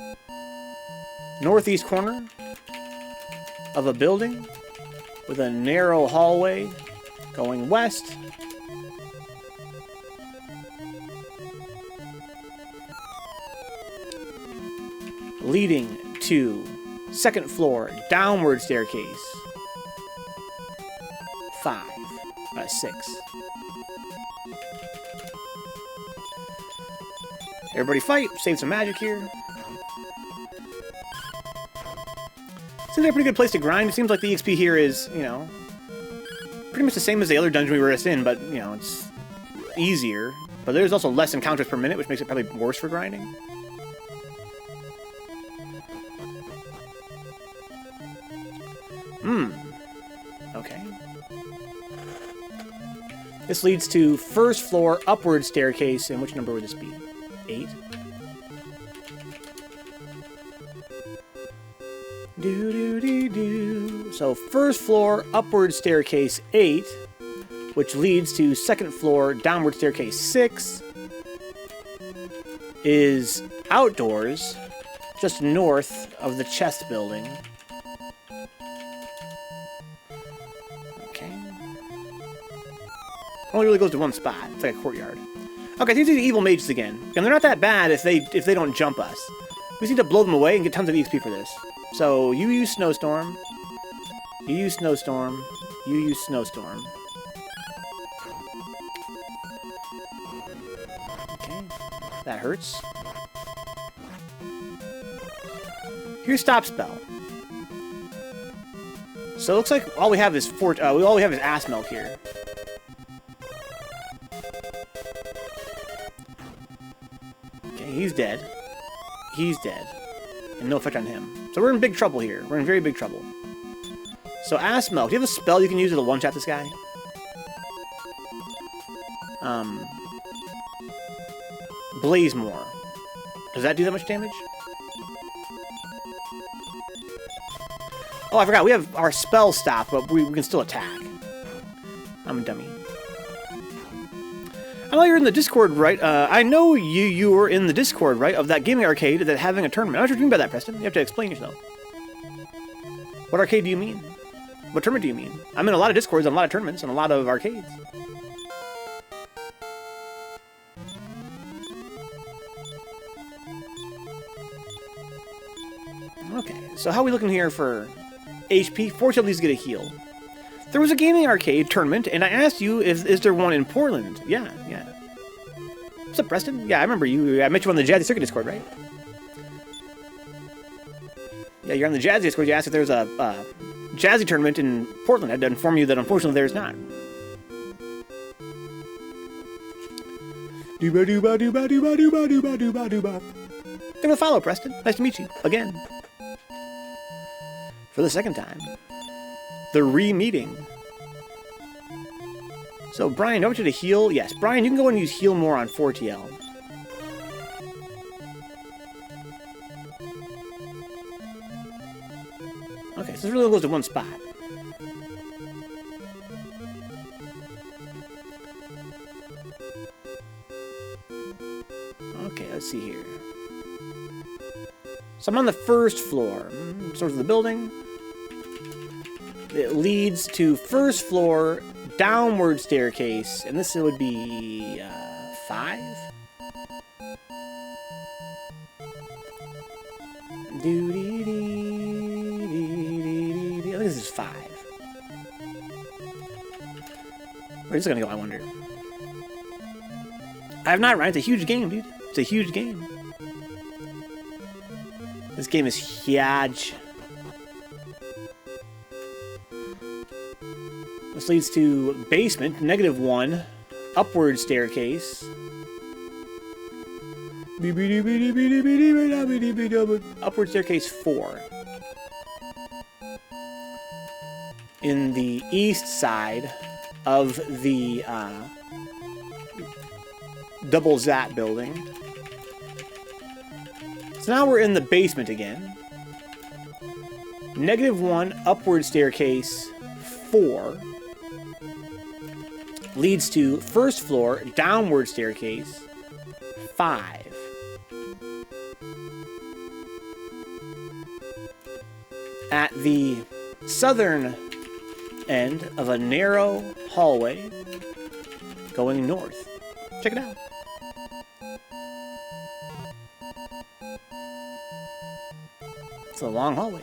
northeast corner of a building with a narrow hallway going west. Leading to 2nd floor, downward staircase 6. Everybody fight, save some magic here. Seems like a pretty good place to grind. It seems like the EXP here is, you know, pretty much the same as the other dungeon we were just in, but, you know, it's easier. But there's also less encounters per minute, which makes it probably worse for grinding. Okay. This leads to 1st floor, upward staircase, and which number would this be? 8? Do do do do. So 1st floor, upward staircase 8, which leads to 2nd floor, downward staircase 6, is outdoors, just north of the chest building. Okay. Only really goes to one spot. It's like a courtyard. Okay, these are the evil mages again. And they're not that bad if they don't jump us. We just need to blow them away and get tons of EXP for this. So you use Snowstorm. You use Snowstorm. You use Snowstorm. Okay. That hurts. Here's Stop Spell. So it looks like all we have is all we have is Assmilk here. Okay, he's dead. He's dead. and no effect on him. So we're in big trouble here. We're in very big trouble. So Ass Milk, do you have a spell you can use to one-shot this guy? Blazemore. Does that do that much damage? Oh, I forgot. We have our spell stop, but we can still attack. I'm a dummy. I know you're in the Discord, right? I know you were in the Discord, right? Of that gaming arcade that having a tournament. I don't know what you mean by that, Preston. You have to explain yourself. What arcade do you mean? What tournament do you mean? I'm in a lot of Discords and a lot of tournaments and a lot of arcades. Okay, so how are we looking here for HP? Fortunately, needs to get a heal. There was a gaming arcade tournament, and I asked you, is there one in Portland? Yeah. What's up, Preston? Yeah, I remember you. I met you on the Jazzy Circuit Discord, right? Yeah, you're on the Jazzy Discord. You asked if there's a Jazzy tournament in Portland. I had to inform you that, unfortunately, there's not. Give it a follow, Preston. Nice to meet you. Again. For the second time. The re-meeting. So, Brian, I want you to heal. Yes, Brian, you can go and use Heal More on 4TL. Okay, so this really goes to one spot. Okay, let's see here. So I'm on the first floor. Source of the building. It leads to first floor, downward staircase, and this would be 5? I think this is 5. Where's this gonna go, I wonder? I have not, right? It's a huge game, dude. It's a huge game. This game is huge. This leads to basement, -1, upward staircase. Upward staircase 4. In the east side of the double Zat building. So now we're in the basement again. -1, upward staircase 4. Leads to first floor, downward staircase 5. At the southern end of a narrow hallway going north. Check it out. It's a long hallway.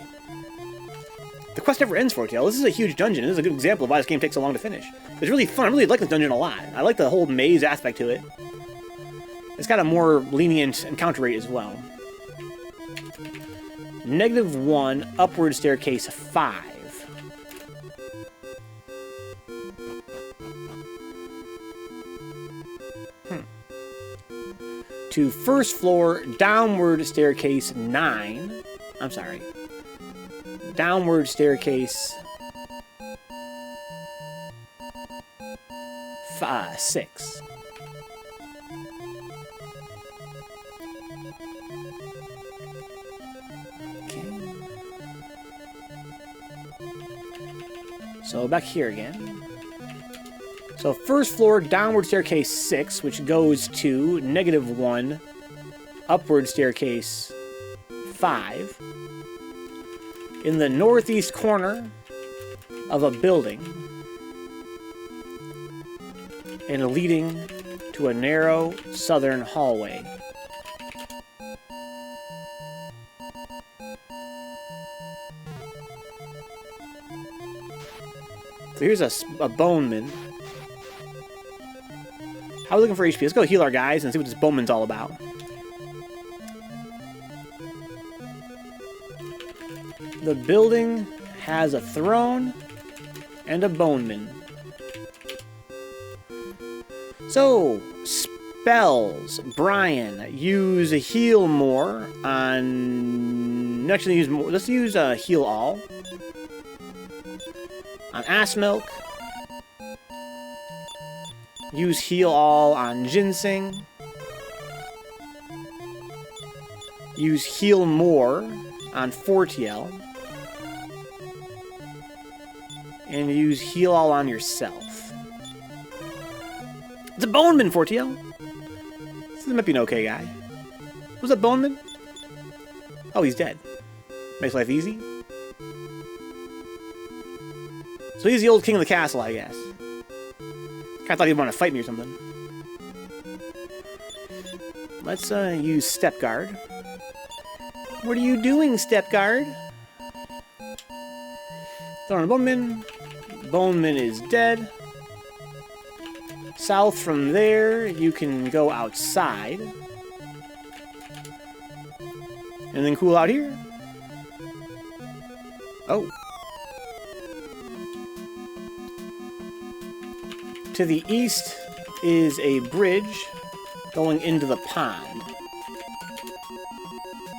The quest never ends for TL. This is a huge dungeon. This is a good example of why this game takes so long to finish. It's really fun. I really like this dungeon a lot. I like the whole maze aspect to it. It's got a more lenient encounter rate as well. -1, upward staircase 5. To first floor, downward staircase 9. I'm sorry. Downward staircase 6. Okay. So back here again. So first floor, downward staircase 6, which goes to -1, upward staircase 5. In the northeast corner of a building, and leading to a narrow southern hallway. So here's a boneman. How are we looking for HP? Let's go heal our guys and see what this bowman's all about. The building has a throne and a boneman. So, spells. Brian, use Heal More on Next, let's use Heal All on Ass Milk. Use Heal All on Ginseng. Use Heal More on Fortiel. And use Heal All on yourself. It's a Boneman, Fortiel. This might be an okay guy. Was that Boneman? Oh, he's dead. Makes life easy. So he's the old king of the castle, I guess. Kinda thought he'd want to fight me or something. Let's use Step Guard. What are you doing, Step Guard? Throw on a Boneman. Boneman is dead. South from there, you can go outside. Anything cool out here? Oh. To the east is a bridge going into the pond.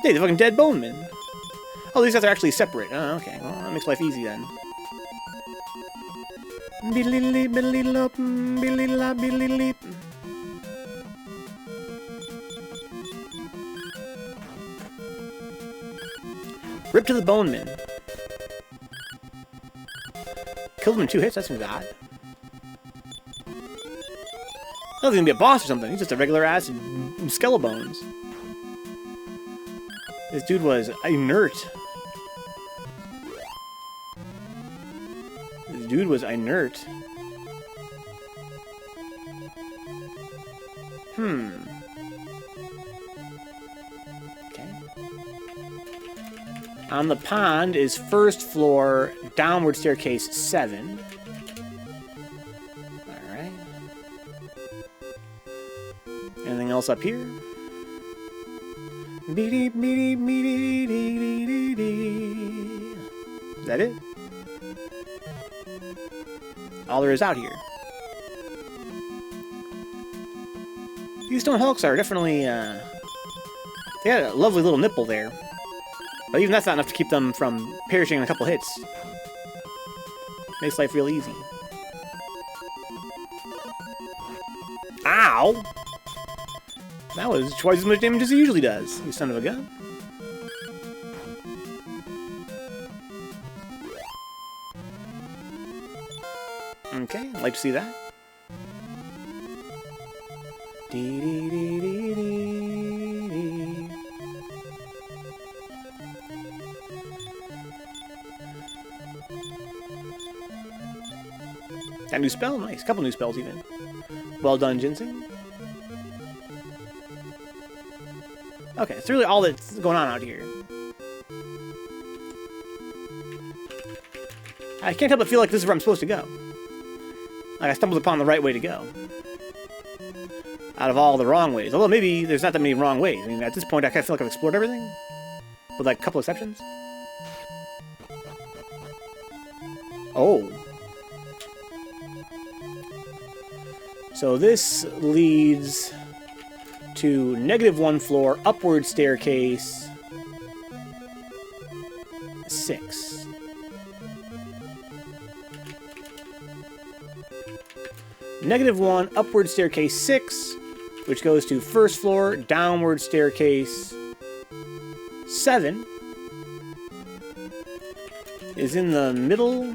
Hey, the fucking dead Boneman. Oh, these guys are actually separate. Oh, okay. Well, that makes life easy then. Rip to the Boneman. Killed him in 2 hits? That seems odd. I thought he was gonna be a boss or something. He's just a regular ass Skelebones. This dude was inert. This dude was inert. Okay. On the pond is first floor, downward staircase 7. Alright. Anything else up here? Is that it? All there is out here. These stone hulks are definitely, they got a lovely little nipple there. But even that's not enough to keep them from perishing in a couple hits. Makes life real easy. Ow! That was twice as much damage as he usually does, you son of a gun. Okay, I'd like to see that. Dee dee dee dee dee dee. Got a new spell? Nice. Couple new spells even. Well done, Ginseng. Okay, it's really all that's going on out here. I can't help but feel like this is where I'm supposed to go. Like I stumbled upon the right way to go. Out of all the wrong ways. Although maybe there's not that many wrong ways. I mean, at this point I kind of feel like I've explored everything. With like a couple exceptions. Oh. So this leads to -1 floor, upward staircase 6. -1, upward staircase 6, which goes to first floor, downward staircase 7, is in the middle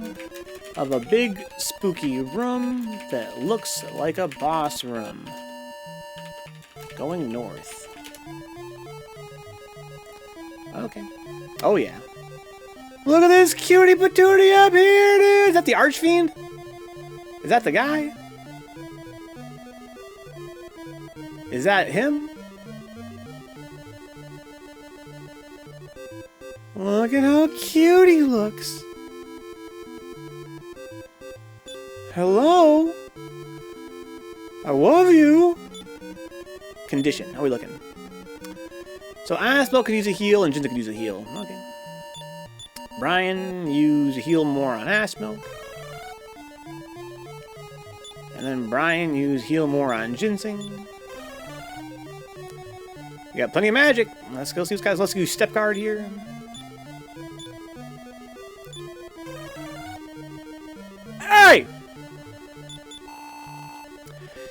of a big spooky room that looks like a boss room. Going north. Okay. Oh yeah. Look at this cutie patootie up here, dude! Is that the Archfiend? Is that the guy? Is that him? Look at how cute he looks. Hello? I love you. Condition. How are we looking? So Aspel could use a heal and Jinza could use a heal. Okay. Brian, use a heal more on Aspel. And then Brian, use heal more on Ginseng. We got plenty of magic. Let's go see these guys. Let's use Step Guard here.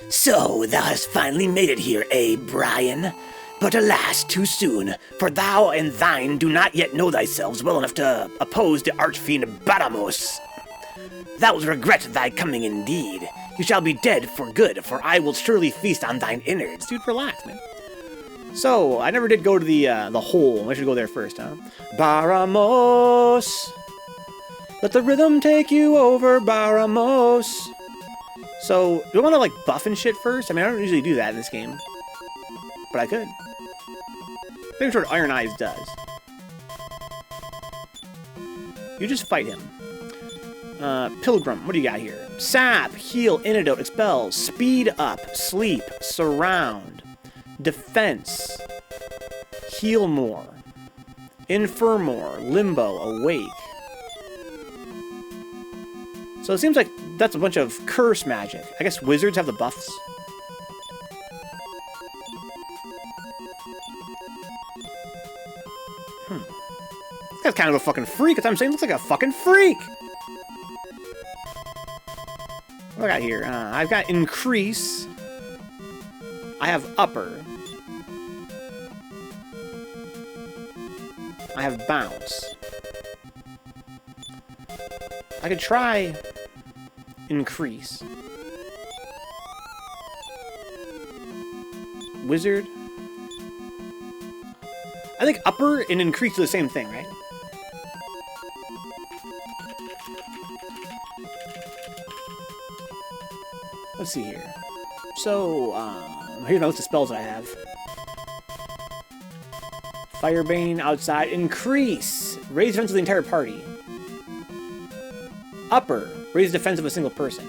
So, thou hast finally made it here, eh, Brian? But alas, too soon, for thou and thine do not yet know thyself well enough to oppose the archfiend Baramos. Thou wilt regret thy coming indeed. You shall be dead for good, for I will surely feast on thine innards. Dude, relax, man. So, I never did go to the hole. I should go there first, huh? Baramos. Let the rhythm take you over, Baramos. So, do I want to, like, buff and shit first? I mean, I don't usually do that in this game. But I could. Maybe sure Iron Eyes does. You just fight him. Pilgrim, what do you got here? Sap, heal, antidote, expel, speed up, sleep, surround, defense, heal more, infer more, limbo, awake. So it seems like that's a bunch of curse magic. I guess wizards have the buffs. This guy's kind of a fucking freak. That's what I'm saying. Looks like a fucking freak. What do I got here? I've got increase. I have upper. I have bounce. I could try increase. Wizard. I think upper and increase are the same thing, right? Let's see here. So, here's my list of spells that I have. Firebane, outside, increase. Raise defense of the entire party. Upper, raise defense of a single person.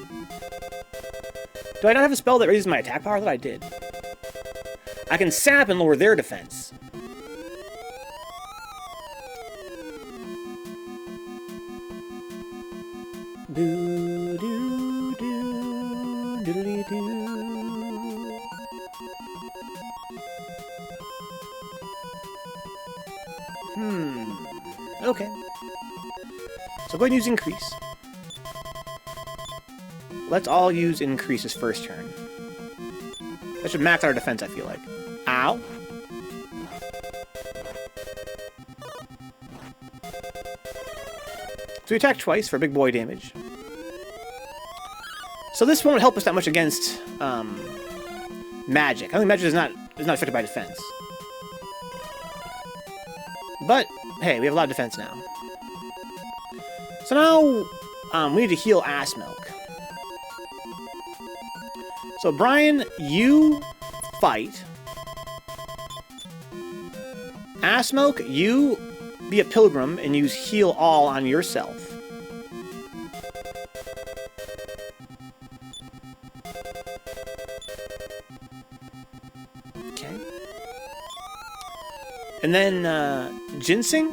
Do I not have a spell that raises my attack power? That I did. I can sap and lower their defense. Do do do diddly do. Okay. So go ahead and use increase. Let's all use increase this first turn. That should max our defense, I feel like. Ow. So we attack twice for big boy damage. So this won't help us that much against magic. I think magic is not affected by defense. But hey, we have a lot of defense now. So now we need to heal Ass Milk. So Brian, you fight. Ass Milk, you be a pilgrim and use heal all on yourself. Okay. And then Ginseng,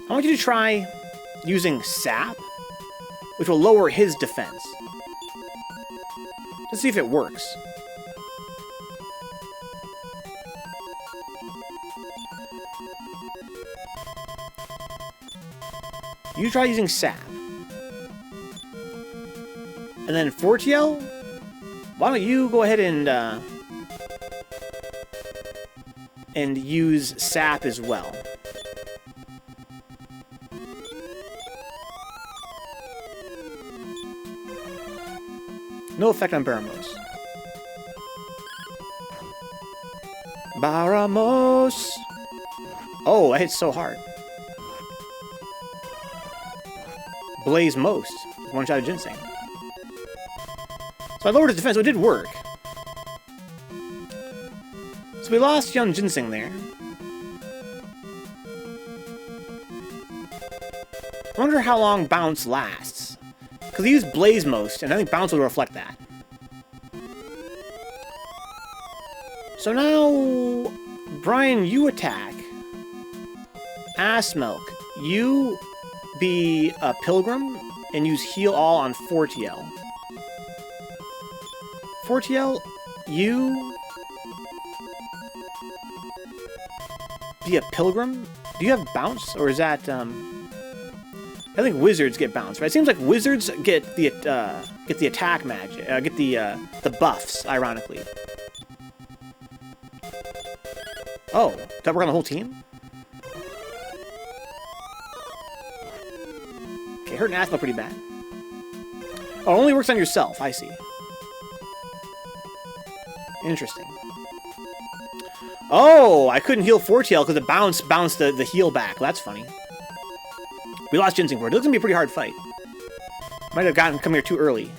I want you to try using sap, which will lower his defense. Let's see if it works. You try using sap. And then Fortiel, why don't you go ahead and use sap as well. No effect on Baramos. Baramos! Oh, I hit so hard. Blaze most. One shot of Ginseng. So I lowered his defense, so it did work. So we lost young Ginseng there. I wonder how long bounce lasts. Because he used Blaze most, and I think bounce will reflect that. So now, Brian, you attack. Ass Milk, you be a pilgrim and use heal all on Fortiel. Fortiel, you be a pilgrim? Do you have bounce, or is that I think wizards get bounced, right? It seems like wizards get the attack magic, get the buffs, ironically. Oh, does that work on the whole team? Okay, hurting Asthma pretty bad. Oh, it only works on yourself. I see. Interesting. Oh, I couldn't heal Fortiel because the bounce bounced the heal back. Well, that's funny. We lost Ginseng for it. It looks gonna be a pretty hard fight. Might have come here too early.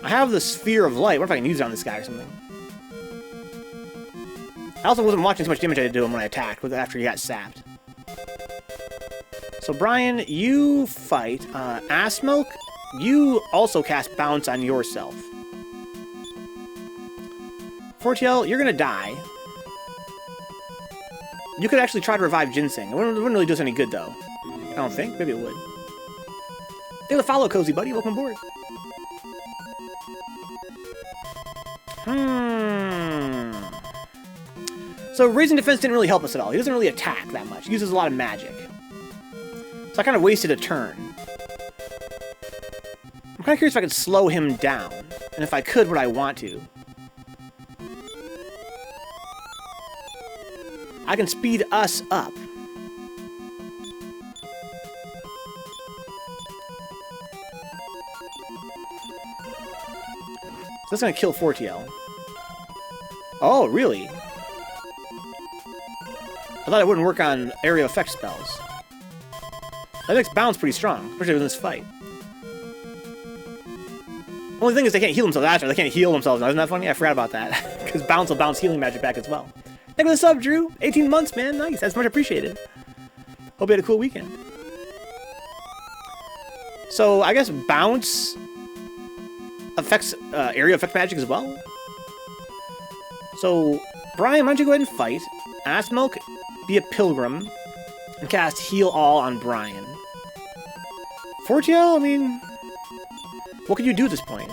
I have the Sphere of Light. What if I can use it on this guy or something? I also wasn't watching so much damage I did to him when I attacked after he got sapped. So Brian, you fight. Assmilk, you also cast Bounce on yourself. Fortiel, you're gonna die. You could actually try to revive Ginseng. It wouldn't really do us any good, though. I don't think. Maybe it would. Thanks for the follow, Cozy Buddy. Welcome aboard. So raising defense didn't really help us at all. He doesn't really attack that much. He uses a lot of magic. So I kind of wasted a turn. I'm kind of curious if I could slow him down. And if I could, would I want to? I can speed us up. So that's going to kill Fortiel. Oh, really? I thought it wouldn't work on area effect spells. That makes Bounce pretty strong, especially in this fight. Only thing is they can't heal themselves after. They can't heal themselves now. Isn't that funny? I forgot about that. Because Bounce will bounce healing magic back as well. Thank you for the sub, Drew. 18 months, man. Nice. That's much appreciated. Hope you had a cool weekend. So, I guess Bounce affects area effect magic as well. So, Brian, why don't you go ahead and fight? Assmilk, be a pilgrim, and cast Heal All on Brian. Fortiel, I mean, what could you do at this point?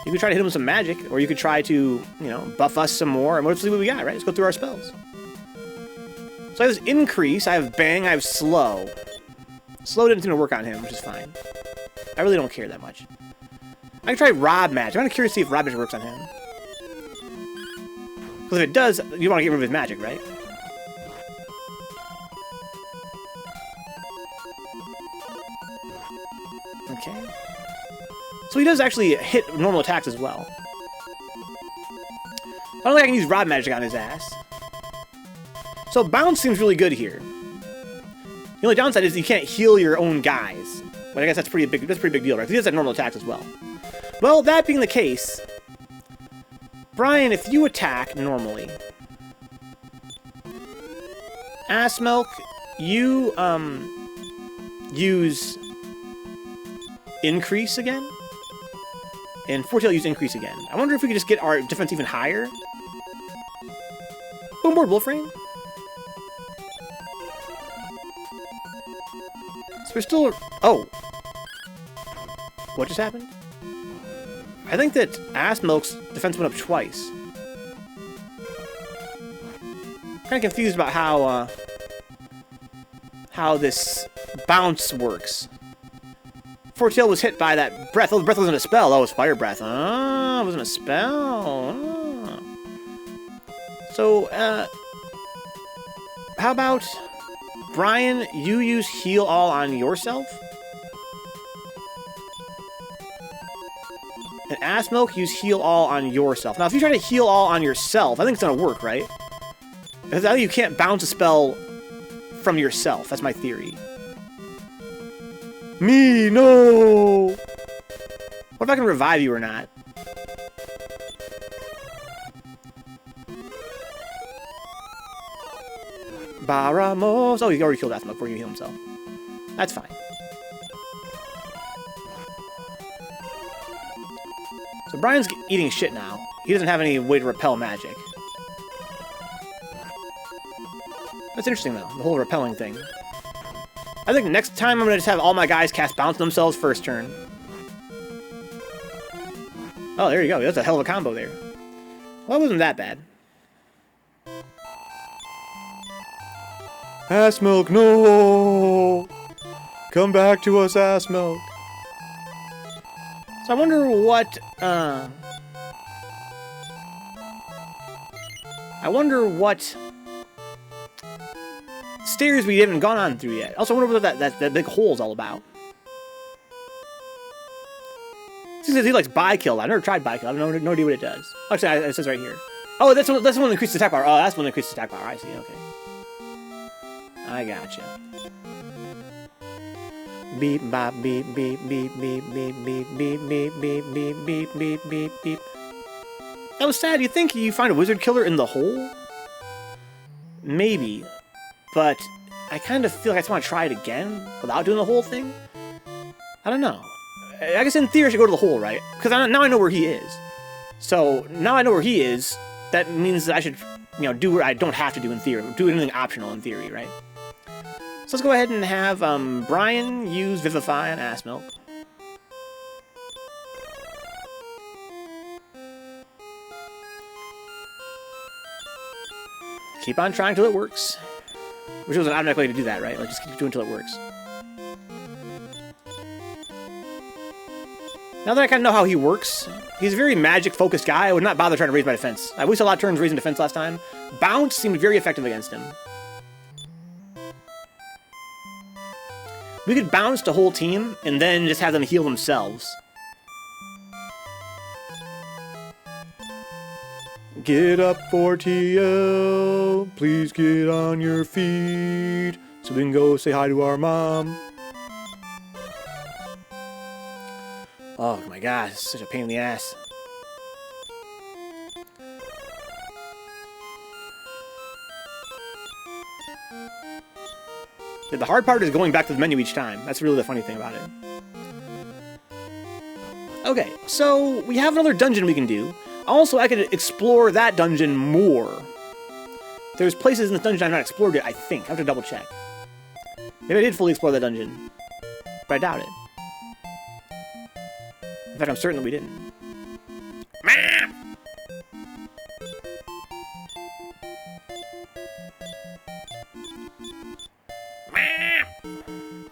You could try to hit him with some magic, or you could try to, you know, buff us some more, and let's see what we got, right? Let's go through our spells. So I have this Increase, I have Bang, I have Slow. Slow didn't seem to work on him, which is fine. I really don't care that much. I can try Rob Magic. I'm kind of curious to see if Rob Magic works on him. Because if it does, you want to get rid of his magic, right? Okay. So he does actually hit normal attacks as well. I don't think I can use Rob Magic on his ass. So Bounce seems really good here. The only downside is you can't heal your own guys. But I guess that's a pretty big deal, right? He does have normal attacks as well. Well, that being the case, Brian, if you attack normally, Assmilk, you use Increase again, and Fortiel use Increase again. I wonder if we could just get our defense even higher. Boom board Wolfrain. So we're still... Oh! What just happened? I think that Assmilk's defense went up twice. Kind of confused about how this bounce works. Fortiel was hit by that breath. Oh, the breath wasn't a spell. Oh, it was fire breath. Ah, it wasn't a spell. Ah. So, how about Brian, you use Heal All on yourself? And Assmilk, use Heal All on yourself. Now, if you try to Heal All on yourself, I think it's going to work, right? Because I think you can't bounce a spell from yourself. That's my theory. Me, no! What if I can revive you or not? Baramos. Oh, he already killed Assmilk before he healed himself. That's fine. So Brian's eating shit now. He doesn't have any way to repel magic. That's interesting, though, the whole repelling thing. I think next time I'm going to just have all my guys cast Bounce themselves first turn. Oh, there you go. That's a hell of a combo there. Well, that wasn't that bad. Ass milk, no! Come back to us, ass milk. So I wonder what, stairs we haven't gone on through yet. Also, I wonder what that big hole's all about. Since he likes Bi-Kill. I've never tried Bi-Kill. I have no idea what it does. Actually, it says right here. Oh, that's the one that increases attack power. Oh, that's the one that increases attack power. I see, okay. I gotcha. Beep, bop, beep, beep, beep, beep, beep, beep, beep, beep, beep, beep, beep, beep, beep, beep. That was sad. You think you find a wizard killer in the hole? Maybe. But I kind of feel like I just want to try it again without doing the whole thing. I don't know. I guess in theory I should go to the hole, right? Because now I know where he is. So now I know where he is. That means that I should, do what I don't have to do in theory. Do anything optional in theory, right? So let's go ahead and have Brian use Vivify on Ass Milk. Keep on trying till it works. Which was an automatic way to do that, right? Like, just keep doing until it works. Now that I kind of know how he works, he's a very magic-focused guy. I would not bother trying to raise my defense. I wasted a lot of turns raising defense last time. Bounce seemed very effective against him. We could bounce the whole team, and then just have them heal themselves. Get up, 4TL. Please get on your feet, so we can go say hi to our mom. Oh my gosh, it's such a pain in the ass. The hard part is going back to the menu each time. That's really the funny thing about it. Okay, so we have another dungeon we can do. Also, I could explore that dungeon more. There's places in this dungeon I've not explored yet, I think. I have to double check. Maybe I did fully explore that dungeon, but I doubt it. In fact, I'm certain that we didn't.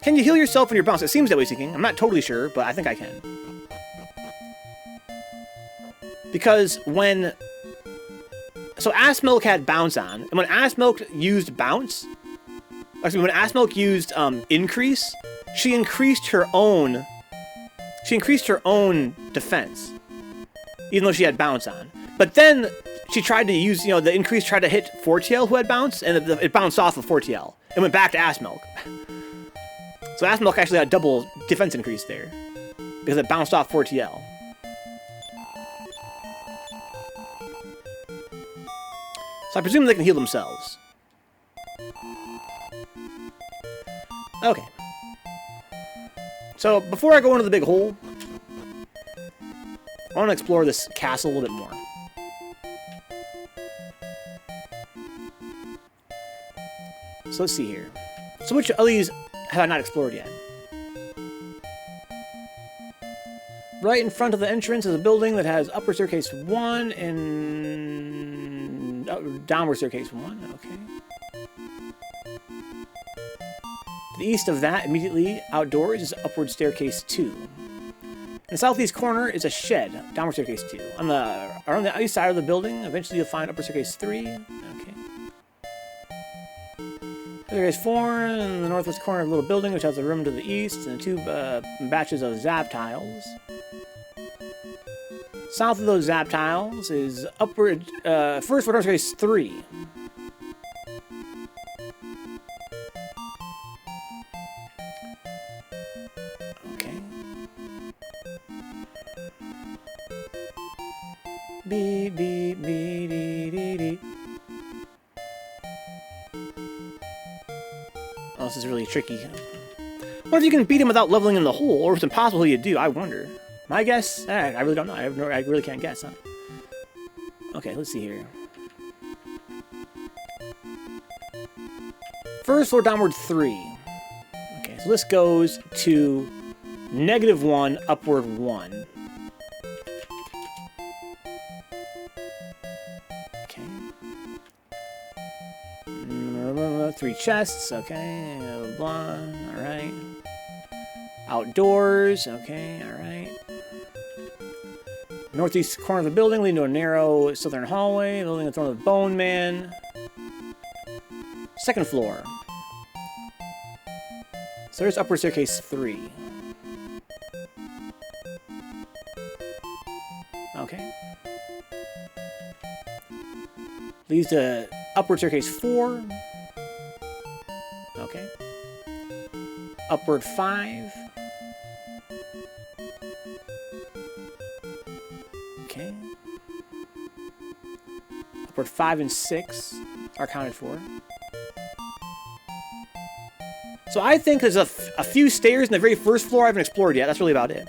Can you heal yourself when you're bounced? It seems that way, Seeking. I'm not totally sure, but I think I can. Because when... So Ass Milk had Bounce on, and when Ass Milk used Bounce... Actually, when Ass Milk used Increase, she increased her own... She increased her own defense, even though she had Bounce on. But then she tried to use, the increase tried to hit 4TL who had Bounce, and it bounced off of 4TL. It went back to Ass Milk. So Ass Milk actually had double defense increase there, because it bounced off 4TL. So I presume they can heal themselves. Okay. So, before I go into the big hole, I want to explore this castle a little bit more. So let's see here. So which of these have I not explored yet? Right in front of the entrance is a building that has upper staircase 1 and downward staircase 1. Okay. To the east of that, immediately outdoors, is upward staircase 2. In the southeast corner is a shed, downward staircase 2. Around the east side of the building, eventually you'll find upper staircase 3. Okay. Staircase 4 in the northwest corner of the little building, which has a room to the east, and 2 batches of zap tiles. South of those zap tiles is upward, first for staircase 3. Beep, beep, beep, dee, dee, dee. Oh, this is really tricky. What if you can beat him without leveling in the hole, or if it's impossible you do? I wonder. My guess? I really don't know. I really can't guess, huh? Okay, let's see here. First floor downward 3. Okay, so this goes to -1, upward 1. 3 chests, okay. Blah, alright. Outdoors, okay, alright. Northeast corner of the building, leading to a narrow southern hallway. Building the throne of the Bone Man. 2nd floor. So there's upward staircase 3. Okay. Leads to upward staircase 4. Okay. Upward 5. Okay. Upward 5 and 6 are accounted for. So I think there's a few stairs in the very first floor I haven't explored yet. That's really about it.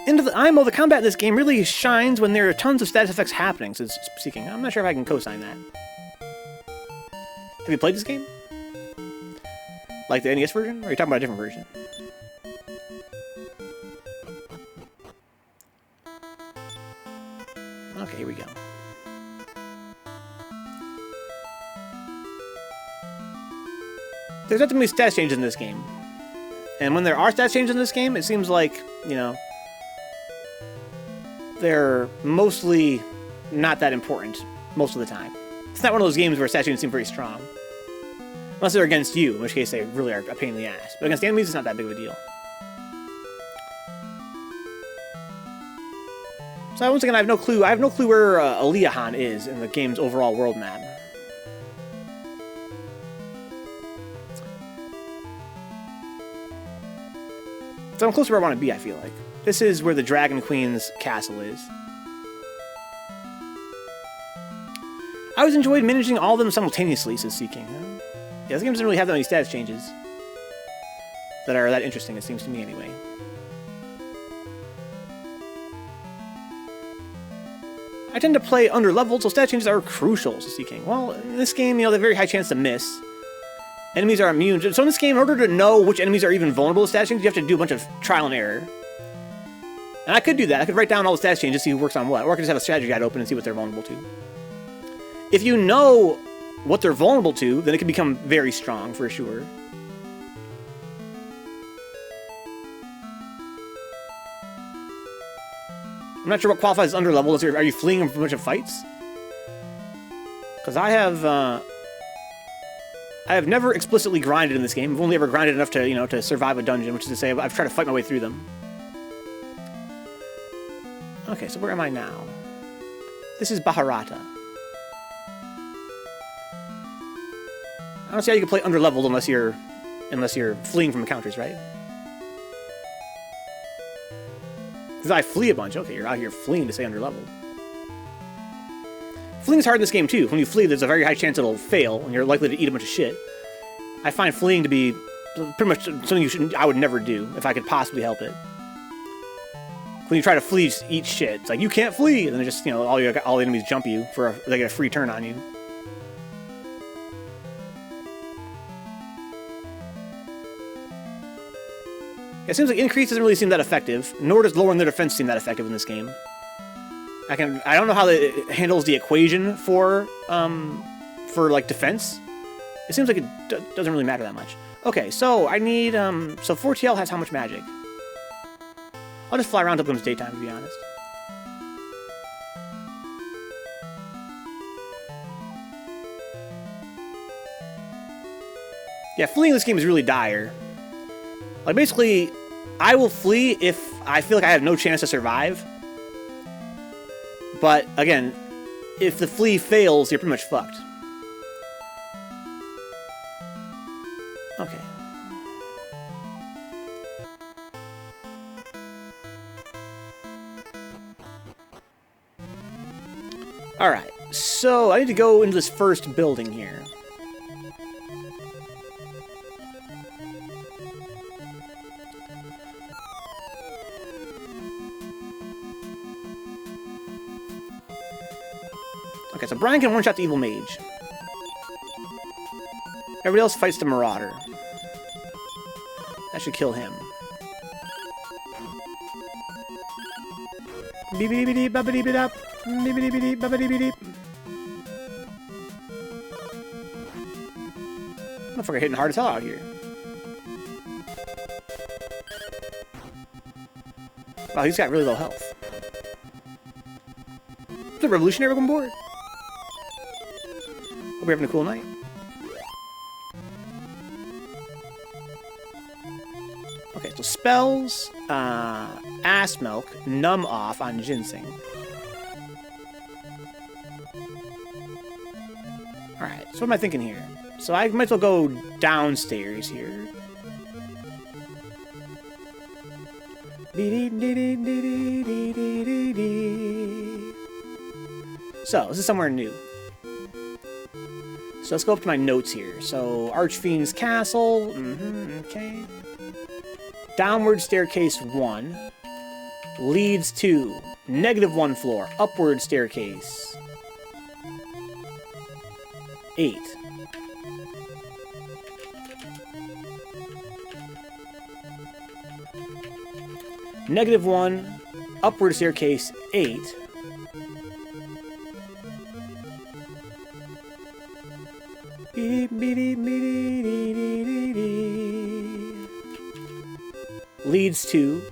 Into the IMO, the combat in this game really shines when there are tons of status effects happening, so it's seeking. I'm not sure if I can co-sign that. Have you played this game? Like the NES version? Or are you talking about a different version? Okay, here we go. There's not too many stats changes in this game. And when there are stats changes in this game, it seems like, you know, they're mostly not that important most of the time. It's not one of those games where stat changes seem very strong. Unless they're against you, in which case they really are a pain in the ass. But against enemies, it's not that big of a deal. So once again, I have no clue where Aliahan is in the game's overall world map. So I'm close to where I want to be, I feel like. This is where the Dragon Queen's castle is. I always enjoyed managing all of them simultaneously, says Seeking. Yeah, this game doesn't really have that many status changes that are that interesting, it seems to me anyway. I tend to play under-leveled, so stat changes are crucial, says Seeking. Well, in this game, you know, they have a very high chance to miss. Enemies are immune. So in this game, in order to know which enemies are even vulnerable to stat changes, you have to do a bunch of trial and error. And I could do that. I could write down all the stat changes, see who works on what. Or I could just have a strategy guide open and see what they're vulnerable to. If you know what they're vulnerable to, then it can become very strong, for sure. I'm not sure what qualifies as underlevel. Are you fleeing from a bunch of fights? Because I have never explicitly grinded in this game. I've only ever grinded enough to, you know, to survive a dungeon, which is to say I've tried to fight my way through them. Okay, so where am I now? This is Baharata. I don't see how you can play underleveled unless you're fleeing from encounters, right? Because I flee a bunch. Okay, you're out here fleeing to stay underleveled. Fleeing is hard in this game, too. When you flee, there's a very high chance it'll fail, and you're likely to eat a bunch of shit. I find fleeing to be pretty much something I would never do, if I could possibly help it. When you try to flee, just eat shit. It's like, you can't flee! And then just, you know, all the enemies jump you, they get a free turn on you. It seems like increase doesn't really seem that effective, nor does lowering their defense seem that effective in this game. I don't know how it handles the equation for like defense. It seems like it doesn't really matter that much. Okay, so I need so 4TL has how much magic? I'll just fly around until it becomes daytime, to be honest. Yeah, fleeing in this game is really dire. Like, basically, I will flee if I feel like I have no chance to survive. But, again, if the flee fails, you're pretty much fucked. Okay. Alright, so I need to go into this first building here. Okay, so Brian can one-shot the evil mage. Everybody else fights the marauder. That should kill him. Motherfucker hitting hard as hell out here. Wow, he's got really low health. Is the revolutionary on board? Hope you're having a cool night. Okay, so spells, ass milk, numb off on ginseng. Alright, so what am I thinking here? So I might as well go downstairs here. So, this is somewhere new. So let's go up to my notes here. So, Archfiend's Castle. Okay. Downward staircase 1 leads to -1 floor. Upward staircase 8. -1, upward staircase 8. Leads to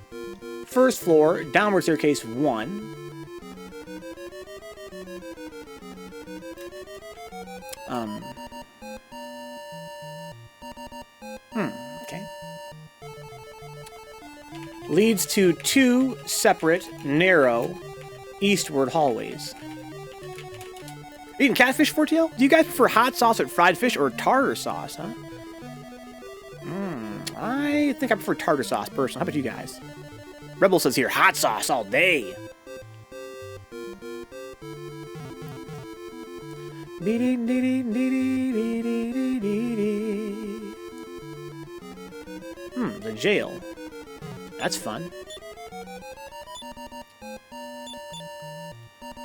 first floor, downward staircase 1. Okay. Leads to 2 separate, narrow, eastward hallways. Eating catfish, 4TL? Do you guys prefer hot sauce with fried fish or tartar sauce, huh? I think I prefer tartar sauce, personally. How about you guys? Rebel says here, hot sauce all day. The jail. That's fun.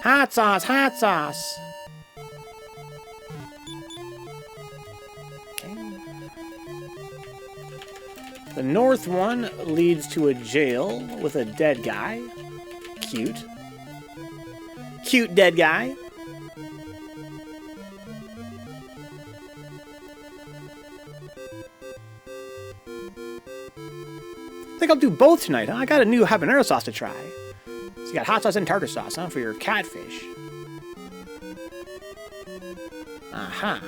Hot sauce, hot sauce. Okay. The north one leads to a jail with a dead guy. Cute. Cute dead guy. I think I'll do both tonight, huh? I got a new habanero sauce to try. So you got hot sauce and tartar sauce, huh, for your catfish. Aha.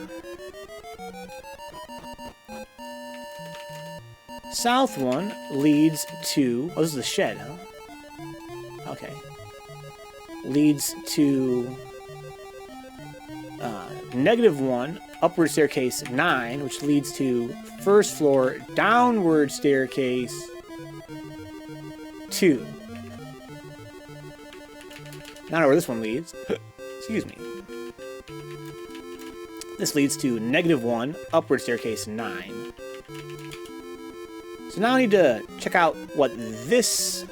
South one leads to... Oh, this is the shed, huh? Okay. Leads to... -1, upward staircase 9, which leads to first floor, downward staircase 2. I don't know where this one leads. Excuse me. This leads to -1, upward staircase 9. So now I need to check out what this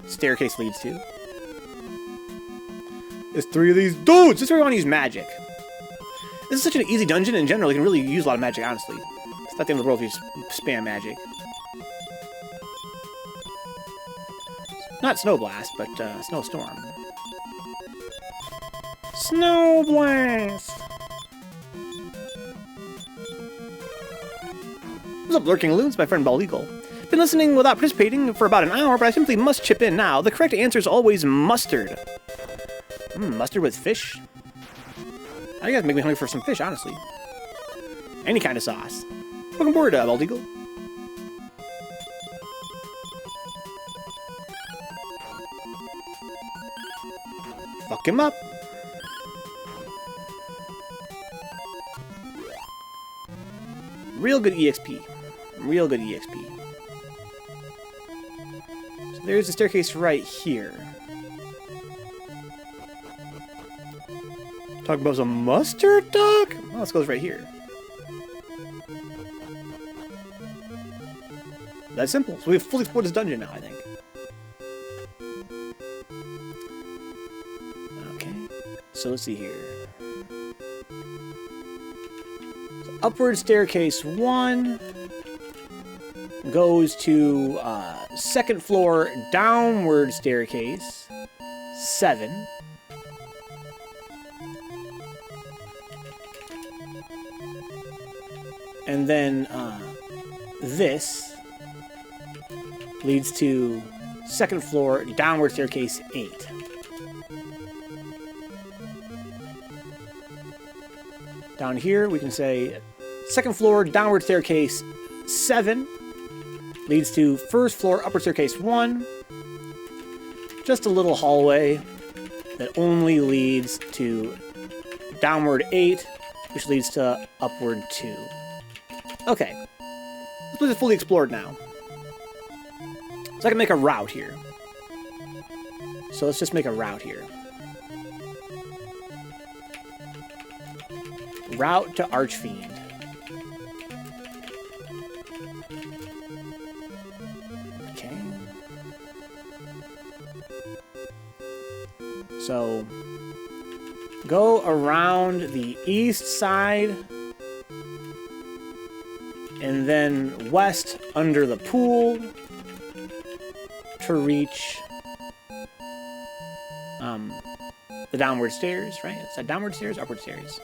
staircase leads to. There's 3 of these dudes! This is where we want to use magic. This is such an easy dungeon in general, you can really use a lot of magic, honestly. It's not the end of the world if you spam magic. Not Snow Blast, but Snowstorm. Snow Blast! What's up, Lurking Loons? My friend Bald Eagle. Been listening without participating for about an hour, but I simply must chip in now. The correct answer is always mustard. Mustard with fish? I guess make me hungry for some fish, honestly. Any kind of sauce. Welcome aboard, Bald Eagle. Fuck him up. Real good EXP. Real good EXP. So there's the staircase right here. Talking about some mustard, dog? Well, this goes right here. That's simple. So we've fully explored this dungeon now, I think. Okay. So let's see here. So upward staircase 1 goes to second floor downward staircase 7. And then this leads to second floor, downward staircase 8. Down here, we can say second floor, downward staircase 7 leads to first floor, upward staircase 1. Just a little hallway that only leads to downward 8, which leads to upward 2. Okay. This place is fully explored now. So I can make a route here. So let's just make a route here. Route to Archfiend. Okay. So go around the east side and then west under the pool to reach the downward stairs, right? Is that downward stairs? Upward stairs.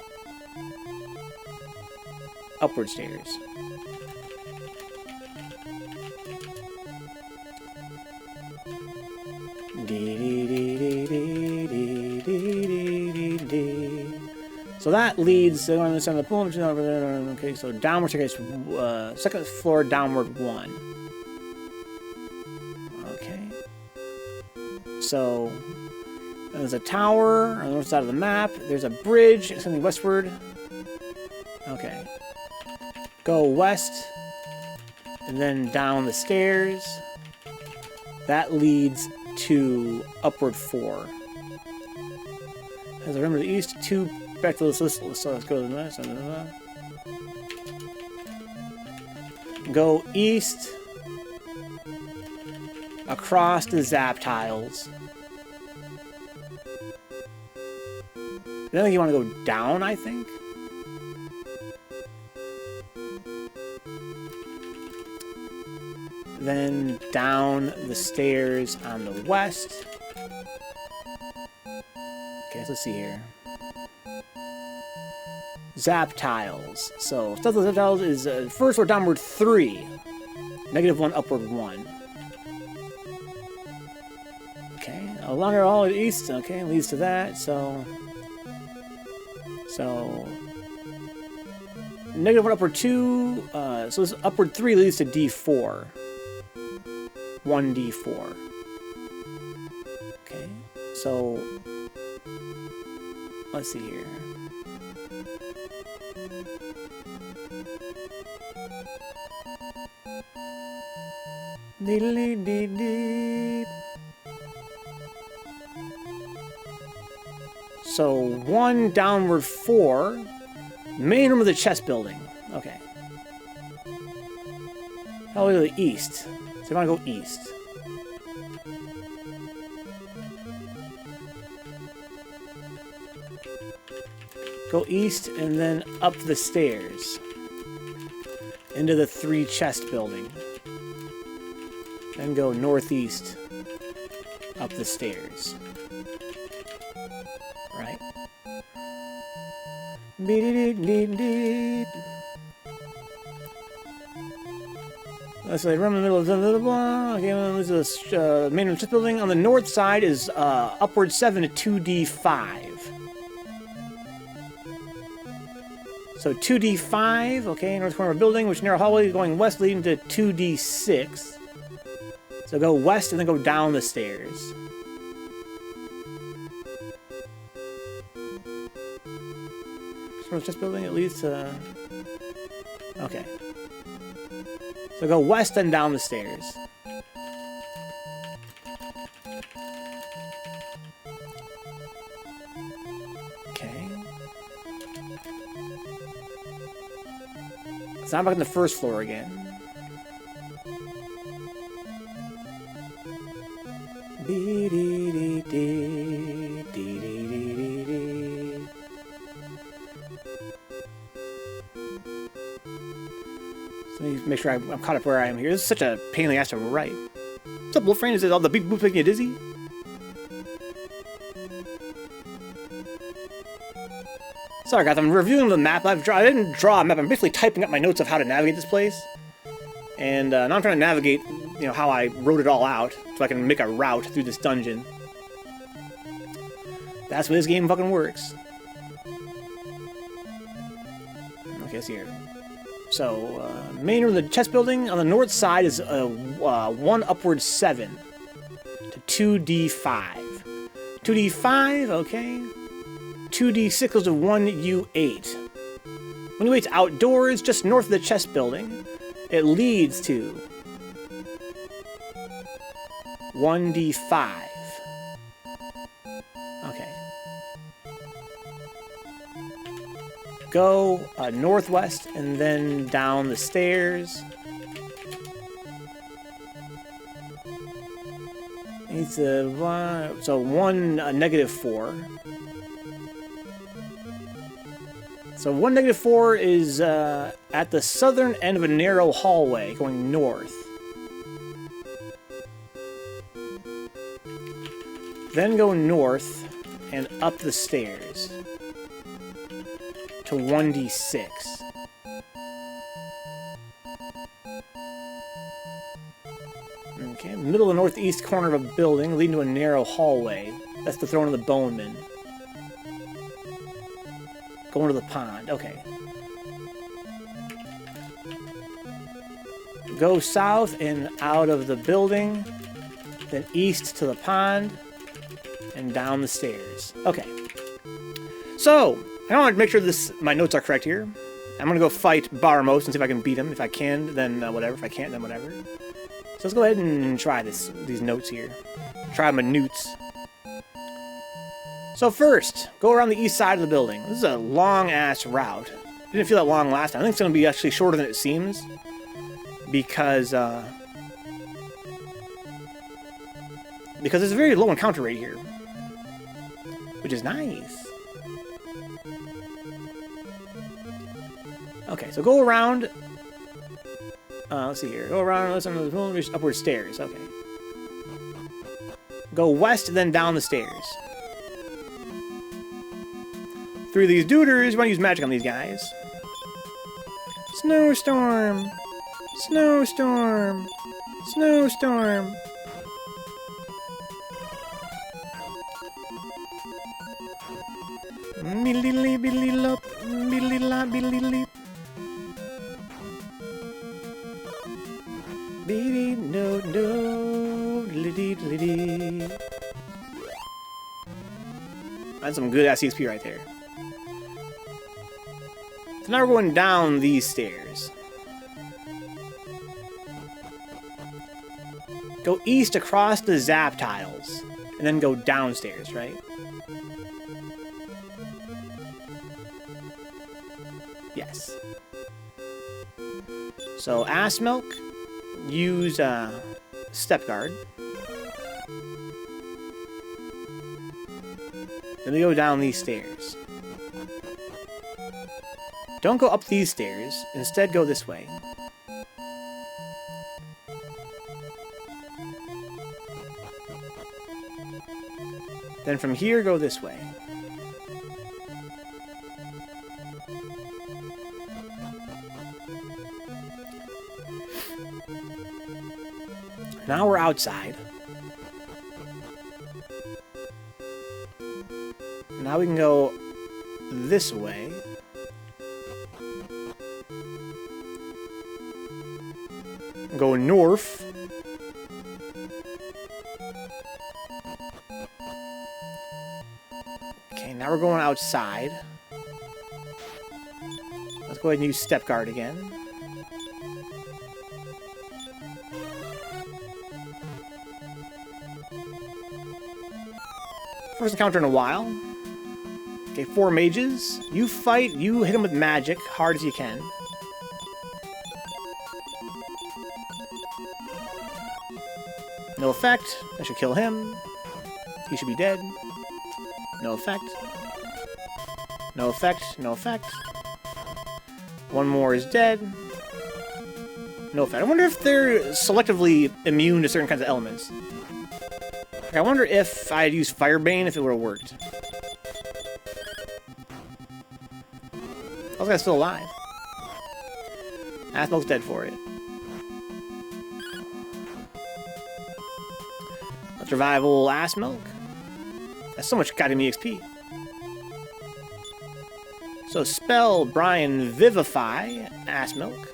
Upward stairs. So that leads on the side of the pool. Okay, so downward staircase, second floor, downward 1. Okay. So there's a tower on the north side of the map. There's a bridge extending westward. Okay. Go west, and then down the stairs. That leads to upward 4. As I remember the east, 2 back to this list. So let's go to the west. Go east across the zap tiles. Then you want to go down, I think. Then down the stairs on the west. Okay, so let's see here. Zap tiles. So, stuff with zap tiles is first or downward 3. -1, upward 1. Okay, along all the east, okay, leads to that, so -1, upward 2, so this upward 3 leads to D4. 1D4. Okay, so let's see here. Deedly-dee-dee. So 1 downward 4. Main room of the chest building. Okay. How to the east? So you want to go east. Go east and then up the stairs. Into the 3 chest building. Then go northeast. Up the stairs. Right? Beep. Let's say run in the middle of blah, blah, blah. Okay, this is the main room chest building. On the north side is upward 7 to 2D5. So 2D5, okay, north corner of the building, which narrow hallway going west leading to 2D6. So go west and then go down the stairs. Chest building, it leads to... Okay. So go west and down the stairs. Okay. So I'm back on the first floor again. So let me make sure I'm caught up where I am here. This is such a pain in the ass to write. What's up, Wolfrain? Is it all the beep boop making you dizzy? Sorry guys, I'm reviewing the map. I didn't draw a map. I'm basically typing up my notes of how to navigate this place. And now I'm trying to navigate, you know, how I wrote it all out, so I can make a route through this dungeon. That's the way this game fucking works. Okay, let's see here. So, main room of the chest building on the north side is 1 upward 7 to 2d5. 2d5, okay. 2d6 goes to 1u8. 1u8's outdoors, just north of the chest building. It leads to 1d5. Okay. Go northwest and then down the stairs. It's so 1 -4. So 1 -4 is at the southern end of a narrow hallway going north. Then go north and up the stairs to 1d6. Okay, middle of the northeast corner of a building leading to a narrow hallway. That's the throne of the Boneman. Going to the pond. Okay. Go south and out of the building, then east to the pond, and down the stairs. Okay. So, I want to make sure my notes are correct here. I'm going to go fight Baramos and see if I can beat him. If I can, then whatever. If I can't, then whatever. So let's go ahead and try these notes here. Try my newts. So first, go around the east side of the building. This is a long-ass route. Didn't feel that long last time. I think it's going to be actually shorter than it seems. Because there's a very low encounter rate here. Which is nice. Okay, so go around. Let's see here. Go around, listen to the upward stairs. Okay. Go west, then down the stairs. Through these duders, you want to use magic on these guys. Snowstorm! Snowstorm! Snowstorm! Billy-lop, billy-lop, billy-lop. Baby, no, no, dilly-dee. That's some good ass EXP right there. So now we're going down these stairs. Go east across the zap tiles, and then go downstairs, right? Yes. So, ass milk, use step guard. Then we go down these stairs. Don't go up these stairs, instead go this way. Then from here, go this way. Now we're outside. Now we can go this way. Go north. Okay, now we're going outside. Let's go ahead and use step guard again. First encounter in a while. Okay, 4 mages. You fight, you hit them with magic, hard as you can. No effect. That should kill him. He should be dead. No effect. No effect. No effect. One more is dead. No effect. I wonder if they're selectively immune to certain kinds of elements. I wonder if I had used Firebane, if it would have worked. Those guy's still alive. Ass Milk's dead for it. Let's revive old Ass Milk. That's so much goddamn EXP. So spell Brian Vivify Ass Milk.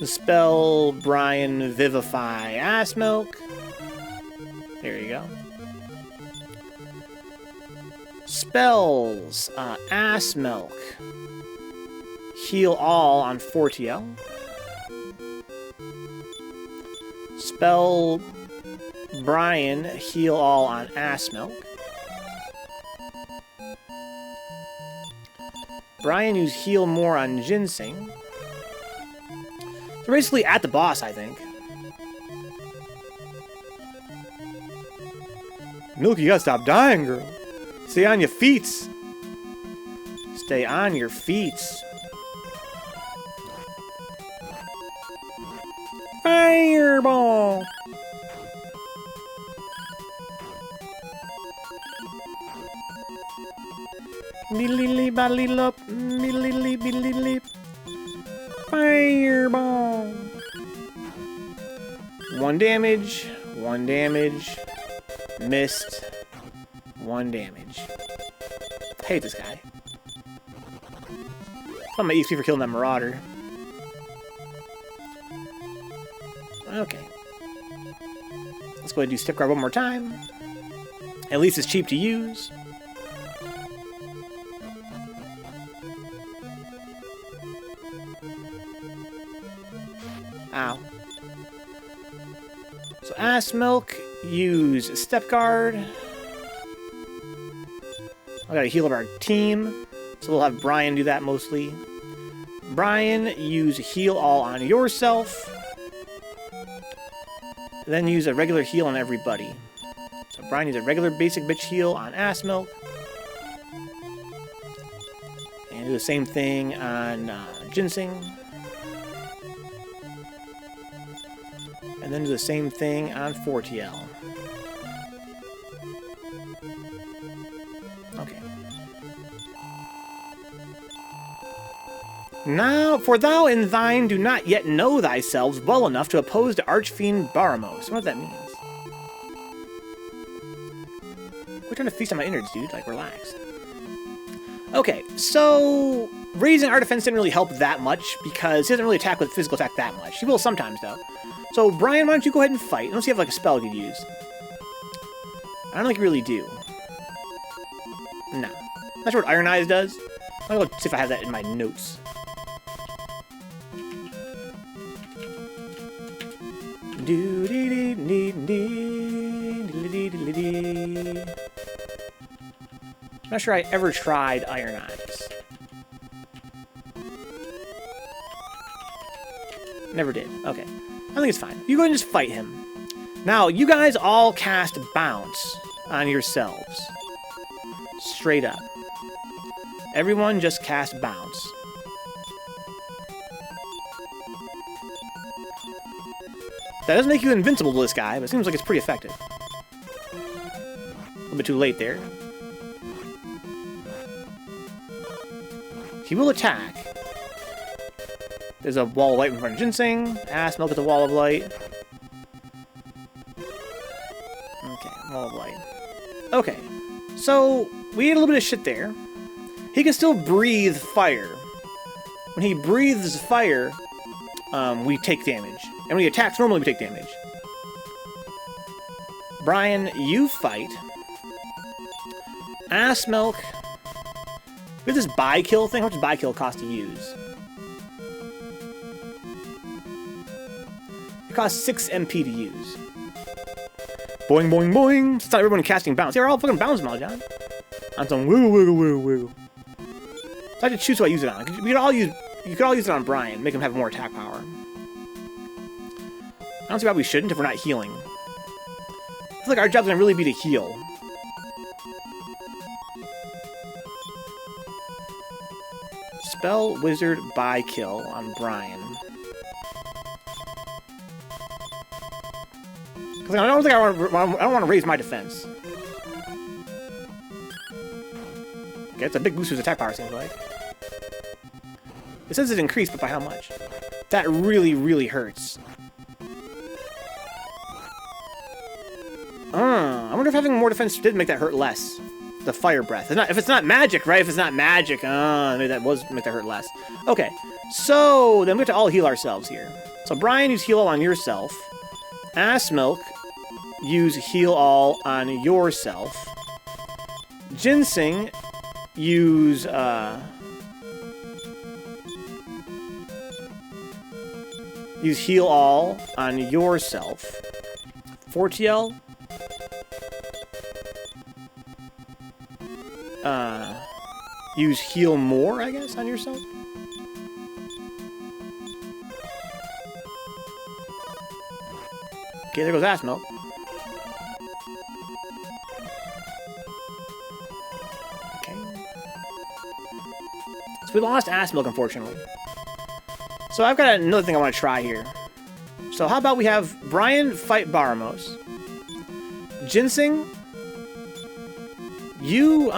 Spell Brian Vivify Ass Milk. There you go. Spells Ass Milk. Heal all on 4TL. Spell Brian Heal all on Ass Milk. Brian use Heal more on Ginseng. So basically at the boss, I think. Milk, you gotta stop dying, girl. Stay on your feet. Stay on your feet. Fireball! Milly bally lop, milly billy lip. Fireball! 1 damage, 1 damage. Missed. 1 damage. I hate this guy. I'm my EXP for killing that Marauder. Okay. Let's go ahead and do Step Guard one more time. At least it's cheap to use. Ow. So Ass Milk, use Step Guard. I gotta heal up our team, so we'll have Brian do that mostly. Brian, use Heal All on yourself. Then use a regular heal on everybody. So Brian uses a regular basic bitch heal on Ass Milk. And do the same thing on Ginseng. And then do the same thing on 4TL. Okay. Now, for thou and thine do not yet know thyself well enough to oppose the Archfiend Baramos. What that means? We're trying to feast on my innards, dude. Like, relax. Okay, so raising our defense didn't really help that much because he doesn't really attack with physical attack that much. He will sometimes, though. So, Brian, why don't you go ahead and fight? Unless you have, like, a spell you could use. I don't think you really do. No. Not sure what Iron Eyes does. I'll go see if I have that in my notes. Not sure I ever tried Iron Eyes. Never did. Okay. I think it's fine. You go ahead and just fight him. Now, you guys all cast Bounce on yourselves. Straight up. Everyone just cast Bounce. That doesn't make you invincible to this guy, but it seems like it's pretty effective. A little bit too late there. He will attack. There's a wall of light in front of Ginseng. Ass Milk at the wall of light. Okay, wall of light. Okay, so we had a little bit of shit there. He can still breathe fire. When he breathes fire, we take damage. And when he attacks, normally we take damage. Brian, you fight. Ass Milk. We have this buy kill thing. How much does buy kill cost to use? It costs 6 MP to use. Boing, boing, boing. It's not everyone casting Bounce. They're all fucking Bounce now, John. On some wiggle, wiggle, wiggle, wiggle. So I have to choose who I use it on. You could all use it on Brian. Make him have more attack power. I don't see why we shouldn't if we're not healing. I feel like our job's gonna really be to heal. Spell Wizard Buy Kill on Brian. Because I don't think I don't want to raise my defense. Okay, it's a big boost to his attack power, seems like. It says it increased, but by how much? That really, really hurts. I wonder if having more defense did make that hurt less. The fire breath. If it's not magic, right? If it's not magic, maybe that was make that hurt less. Okay, so then we have to all heal ourselves here. So Brian, use heal all on yourself. Ass Milk, use heal all on yourself. Ginseng, use heal all on yourself. Fortiel, use heal more, I guess, on yourself. Okay, there goes Ass Milk. Okay. So we lost Ass Milk, unfortunately. So I've got another thing I want to try here. So how about we have Brian fight Baramos. Ginseng, you,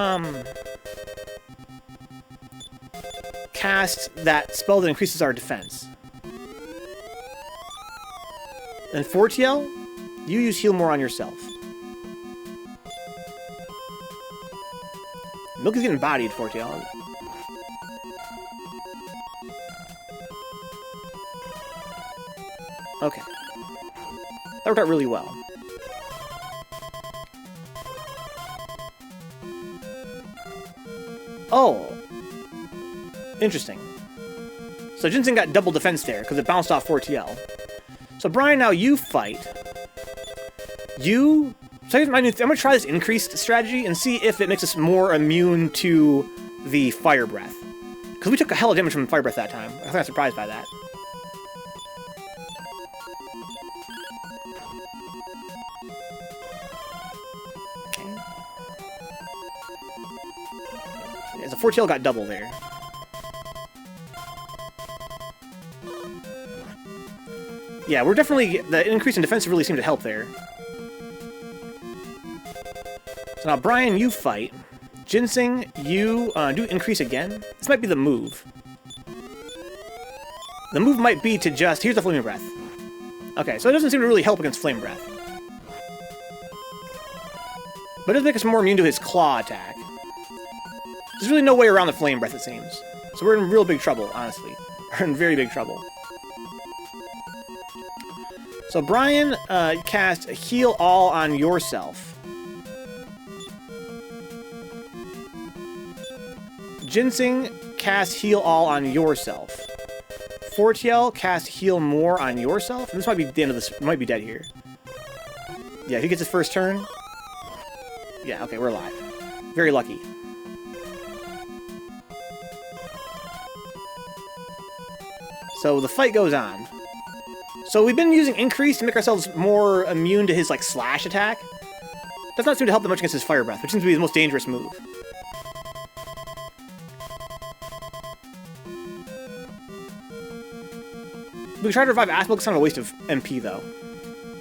cast that spell that increases our defense. Then Fortiel, you use heal more on yourself. Milk is getting bodied, Fortiel. Okay. That worked out really well. Oh. Interesting. So Ginseng got double defense there, because it bounced off 4TL. So Brian, now you fight. So I'm going to try this increased strategy and see if it makes us more immune to the fire breath. Because we took a hell of damage from fire breath that time. I think I'm surprised by that. Okay. Yeah, so 4TL got double there. Yeah, we're definitely... The increase in defense really seemed to help there. So now, Brian, you fight. Ginseng, you do increase again. This might be the move. The move might be to just... Here's the Flaming Breath. Okay, so it doesn't seem to really help against Flame Breath. But it does make us more immune to his Claw attack. There's really no way around the Flame Breath, it seems. So we're in real big trouble, honestly. We're in very big trouble. So Brian, cast Heal All on yourself. Ginseng, cast Heal All on yourself. Fortiel, cast Heal More on yourself. And this might be the end of this. Might be dead here. Yeah, he gets his first turn. Yeah, okay, we're alive. Very lucky. So the fight goes on. So we've been using Increase to make ourselves more immune to his, like, slash attack. Does not seem to help that much against his Fire Breath, which seems to be his most dangerous move. We can try to revive Aspel. It's kind of a waste of MP, though.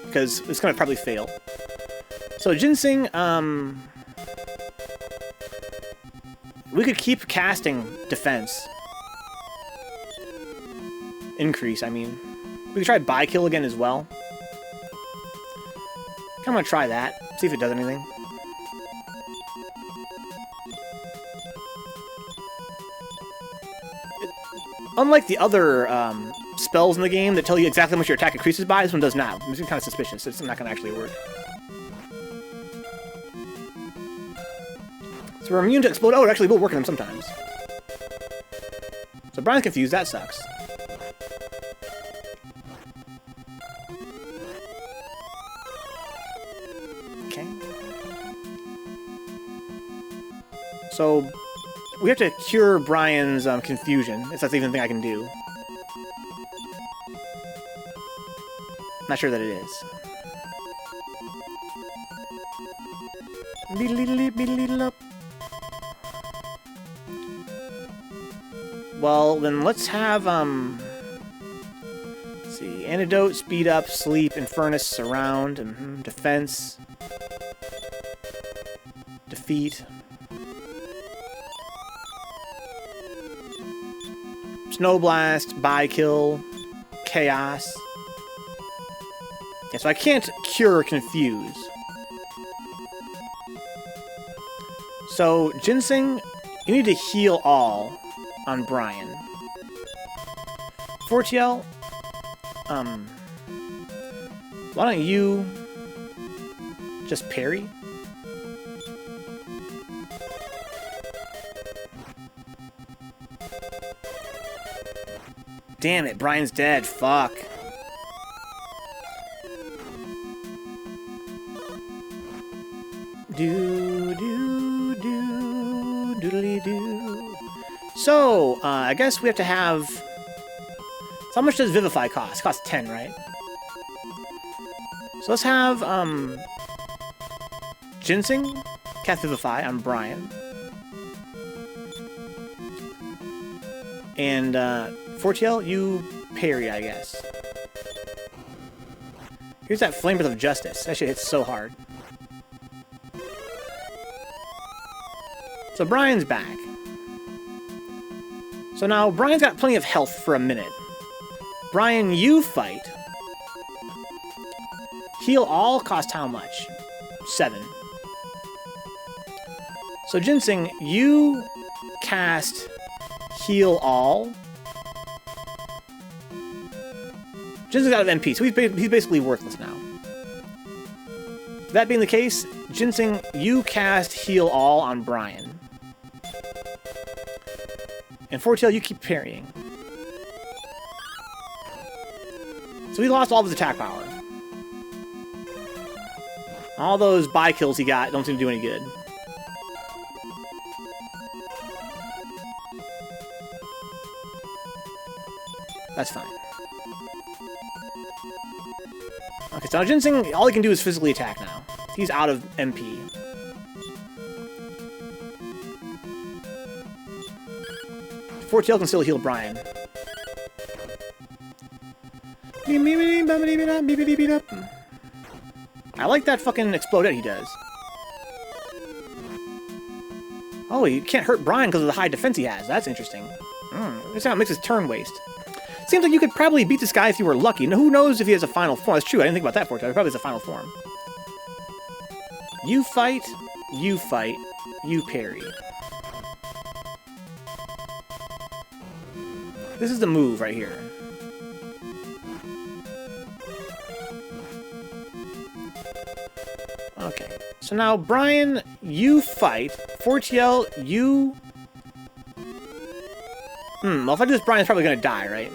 Because it's going to probably fail. So Ginseng, we could keep casting Defense. Increase, I mean. We could try Buy Kill again as well. I'm gonna try that. See if it does anything. Unlike the other spells in the game that tell you exactly how much your attack increases by, this one does not. It's kind of suspicious. It's not gonna actually work. So we're immune to Explode. Oh, it actually will work on him sometimes. So Brian's confused. That sucks. So, we have to cure Brian's confusion, if that's even a thing I can do. Not sure that it is. Well, then let's have, let's see, Antidote, Speed Up, Sleep, Infernus, Surround, Defense, Defeat. Snow Blast, Bi-Kill, Chaos. Yeah, so I can't Cure Confuse. So, Ginseng, you need to heal all on Brian. Fortiel, why don't you just parry? Damn it, Brian's dead. Fuck. Doodly-doo. So, I guess we have to have... So how much does Vivify cost? It costs 10, right? So let's have, Ginseng, cast Vivify on Brian. And, Fortiel, you parry, I guess. Here's that Flame Breath of Justice. That shit hits so hard. So Brian's back. So now Brian's got plenty of health for a minute. Brian, you fight. Heal all cost how much? 7. So Ginseng, you cast Heal All. Ginseng's out of MP, so he's basically worthless now. That being the case, Ginseng, you cast Heal All on Brian. And Fortiel, you keep parrying. So he lost all of his attack power. All those Bi-Kills he got don't seem to do any good. That's fine. Okay, so now Ginseng, all he can do is physically attack now. He's out of MP. Fortiel can still heal Brian. I like that fucking Explodette he does. Oh, he can't hurt Brian because of the high defense he has. That's interesting. That's how it makes his turn waste. Seems like you could probably beat this guy if you were lucky. Now, who knows if he has a final form? That's true. I didn't think about that Fortiel. He probably has a final form. You fight, you parry. This is the move right here. Okay. So now, Brian, you fight. Fortiel, you... well, if I do this, Brian's probably gonna die, right?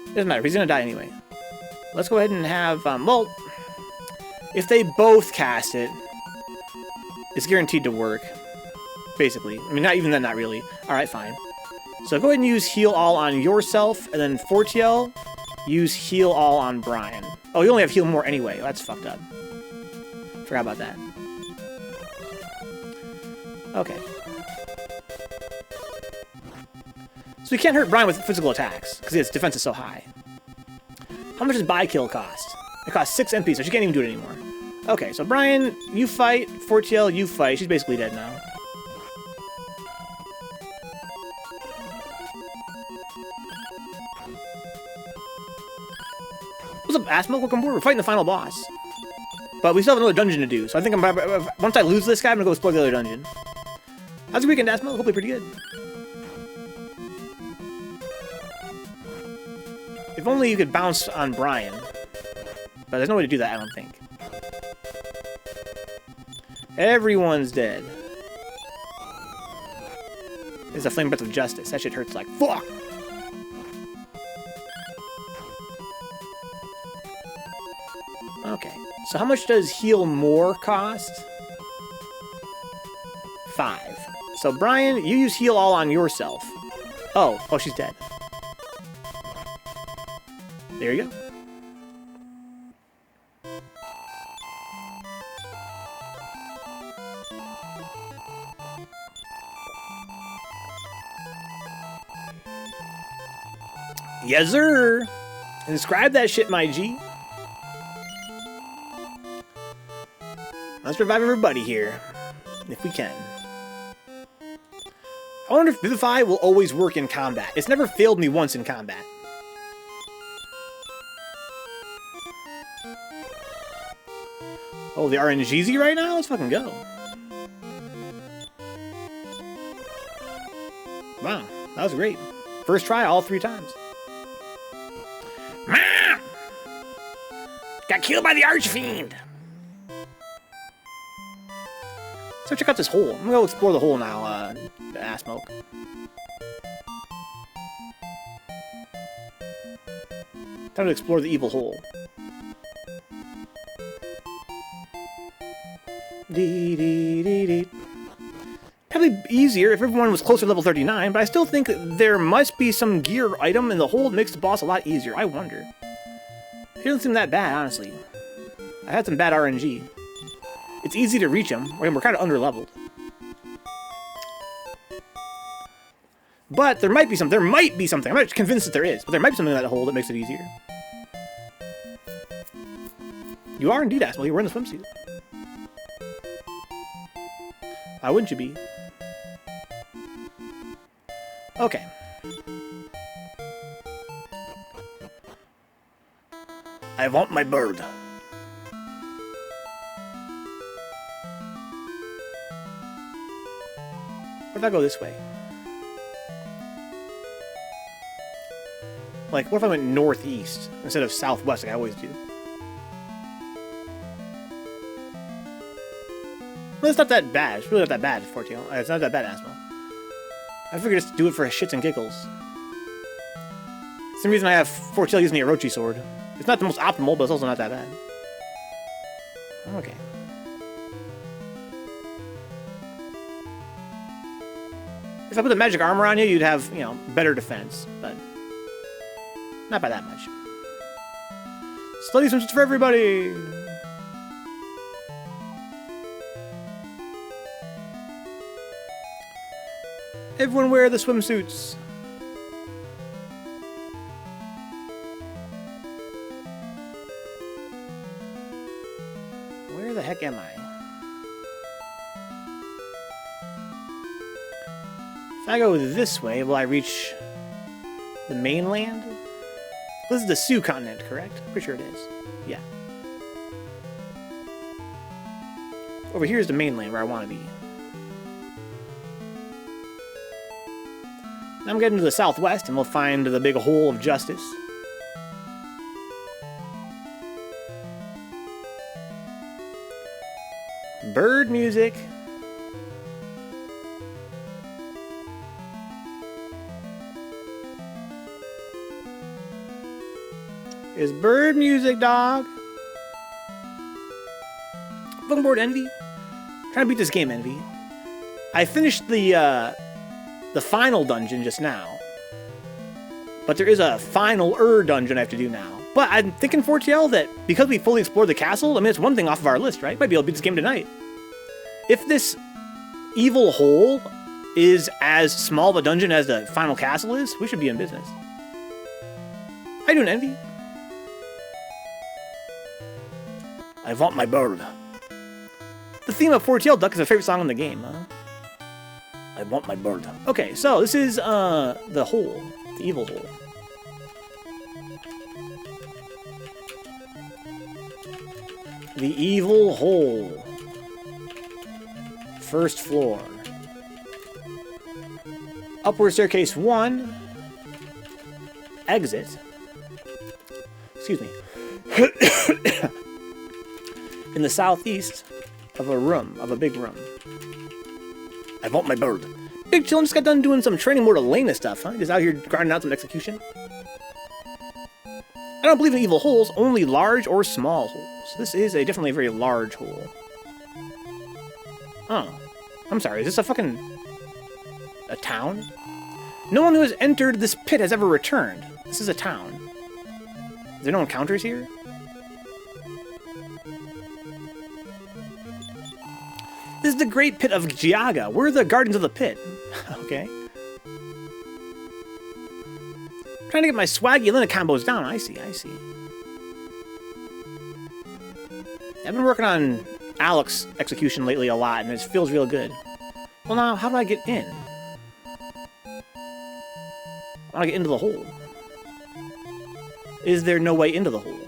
Doesn't matter. He's gonna die anyway. Let's go ahead and have, well... If they both cast it, it's guaranteed to work. Basically. I mean, not even then, not really. Alright, fine. So go ahead and use Heal All on yourself, and then Fortiel, use Heal All on Brian. Oh, you only have Heal More anyway. That's fucked up. Forgot about that. Okay. So we can't hurt Brian with physical attacks, because his defense is so high. How much does Bi-Kill cost? It costs 6 MP, so she can't even do it anymore. Okay, so Brian, you fight. Fortiel, you fight. She's basically dead now. What's up, Asthma? Welcome aboard. We're fighting the final boss. But we still have another dungeon to do, so I think once I lose this guy, I'm gonna go explore the other dungeon. How's your weekend, Asthma? Hopefully pretty good. If only you could bounce on Brian. But there's no way to do that, I don't think. Everyone's dead. There's a Flame Breath of Justice. That shit hurts like fuck! Okay. So how much does Heal More cost? 5. So Brian, you use Heal All on yourself. Oh, she's dead. There you go. Yes, sir! Inscribe that shit, my G. Let's revive everybody here, if we can. I wonder if Vivify will always work in combat. It's never failed me once in combat. Oh, the RNGZ right now? Let's fucking go. Wow, that was great. First try all 3 times. Mom! Got killed by the Archfiend! So check out this hole. I'm gonna go explore the hole now, ass smoke. Time to explore the evil hole. Dee dee dee dee. Probably easier if everyone was closer to level 39, but I still think there must be some gear item in the hole that makes the boss a lot easier. I wonder. It doesn't seem that bad, honestly. I had some bad RNG. It's easy to reach him. We're kind of under-leveled. But there might be something. There might be something. I'm not convinced that there is, but there might be something in that hole that makes it easier. You are indeed, Asshole. You're wearing the swimsuit. Why wouldn't you be? Okay. I want my bird. What if I go this way? Like, what if I went northeast instead of southwest like I always do? Well, it's not that bad. It's really not that bad, Fortiel. It's not that bad, Asmo. I figured just do it for shits and giggles. For some reason I have Fortiel using the Orochi sword. It's not the most optimal, but it's also not that bad. Okay. If I put the magic armor on you, you'd have, you know, better defense, but not by that much. Slutty swimsuits for everybody! Everyone wear the swimsuits! Where the heck am I? If I go this way, will I reach the mainland? This is the Sioux continent, correct? Pretty sure it is. Yeah. Over here is the mainland where I want to be. Now I'm getting to the southwest and we'll find the big hole of justice. Bird music. It's bird music, dog. Fucking bored, Envy. Trying to beat this game, Envy. I finished the final dungeon just now. But there is a final dungeon I have to do now. But I'm thinking, Fortiel, that because we fully explored the castle, I mean, it's one thing off of our list, right? Might be able to beat this game tonight. If this evil hole is as small of a dungeon as the final castle is, we should be in business. How you doing, Envy? I want my bird. The theme of Fortiel Duck is my favorite song in the game, huh? I want my bird. Okay, so this is the hole, the evil hole. The evil hole. First floor. Upward staircase 1. Exit. Excuse me. In the southeast of a room, of a big room. I want my bird. Big Chillin' just got done doing some training more to Lena stuff, huh? Just out here grinding out some execution. I don't believe in evil holes, only large or small holes. This is definitely a very large hole. Oh. I'm sorry, is this a fucking... a town? No one who has entered this pit has ever returned. This is a town. Is there no encounters here? This is the Great Pit of Giaga. We're the Guardians of the Pit. Okay. Trying to get my swaggy Lena combos down. I see, I see. I've been working on Alex execution lately a lot, and it feels real good. Well, now, how do I get in? I want to get into the hole. Is there no way into the hole?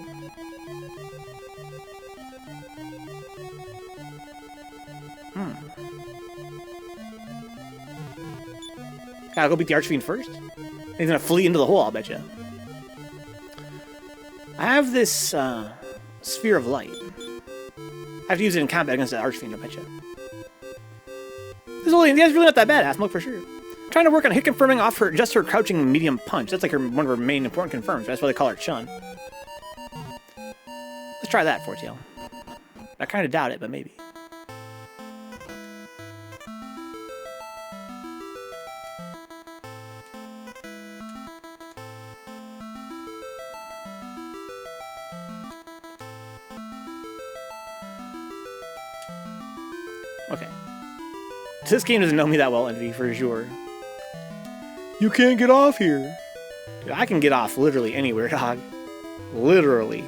Gotta go beat the Archfiend first? He's gonna flee into the hole, I'll bet you. I have this Sphere of Light. I have to use it in combat against that Archfiend, I bet you. This is really not that bad, Asmok, for sure. I'm trying to work on hit confirming off her just her crouching medium punch. That's like one of her main important confirms. That's why they call her Chun. Let's try that, Fortail. I kind of doubt it, but maybe. Okay. This game doesn't know me that well, Envy, for sure. You can't get off here. Dude, I can get off literally anywhere, dog. Literally.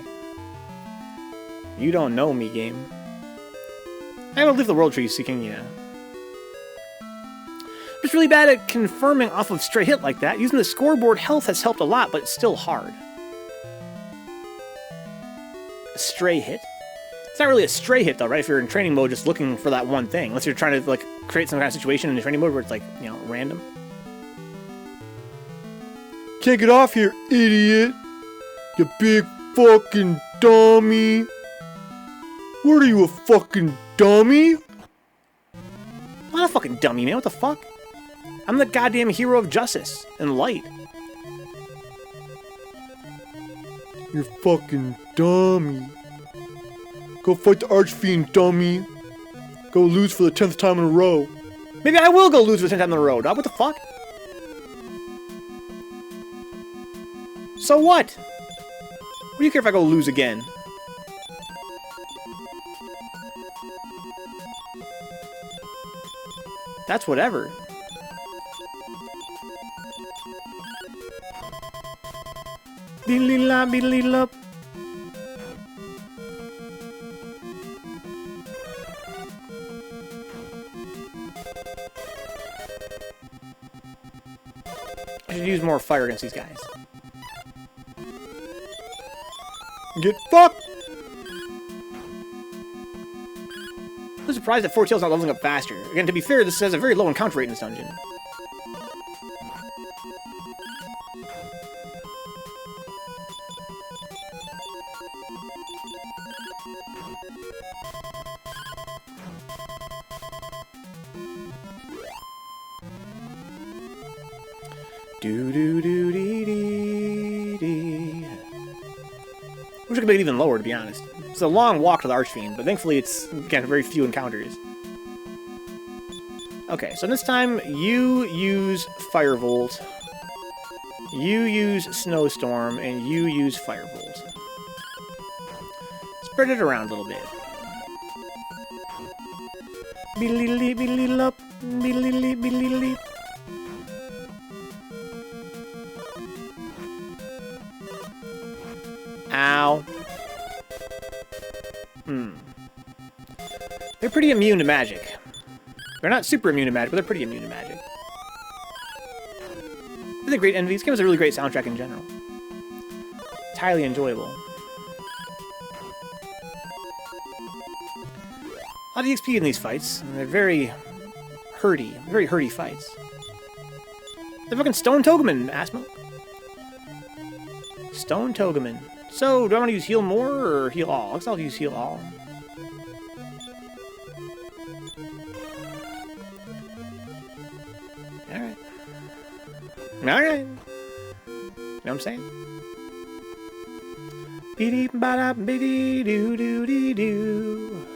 You don't know me, game. I will leave the world tree seeking, yeah. I'm just really bad at confirming off of stray hit like that. Using the scoreboard health has helped a lot, but it's still hard. A stray hit? It's not really a stray hit, though, right? If you're in training mode just looking for that one thing. Unless you're trying to, like, create some kind of situation in the training mode where it's, like, you know, random. Can't get off here, idiot! You big fucking dummy! What are you, a fucking dummy? I'm not a fucking dummy, man. What the fuck? I'm the goddamn hero of justice and light. You're fucking dummy. Go fight the Archfiend, dummy. Go lose for the 10th time in a row. Maybe I will go lose for the 10th time in a row, dog. What the fuck? So what? What do you care if I go lose again? That's whatever. Beedly-la, beedly-la. I should use more fire against these guys. Get fucked! I'm surprised that Fortail's not leveling up faster. Again, to be fair, this has a very low encounter rate in this dungeon. Do-do-do-dee-dee-dee. Wish I could make it even lower, to be honest. It's a long walk to the Archfiend, but thankfully it's, again, very few encounters. Okay, so this time you use Firebolt, you use Snowstorm, and you use Firebolt. Spread it around a little bit. Beedly-lee-beedly-lop, beedly-lee-beedly-lee. Ow. They're pretty immune to magic. They're not super immune to magic, but they're pretty immune to magic. It's a great Envy. This game has a really great soundtrack in general. It's highly enjoyable. A lot of XP in these fights, and they're very hurty fights. The fucking Stone Togeman, Asmo. Stone Togeman. So, do I want to use Heal More or Heal All? I guess I'll use Heal All. Alright. Alright. You know what I'm saying? Beedee ba da beedee doo doo dee doo.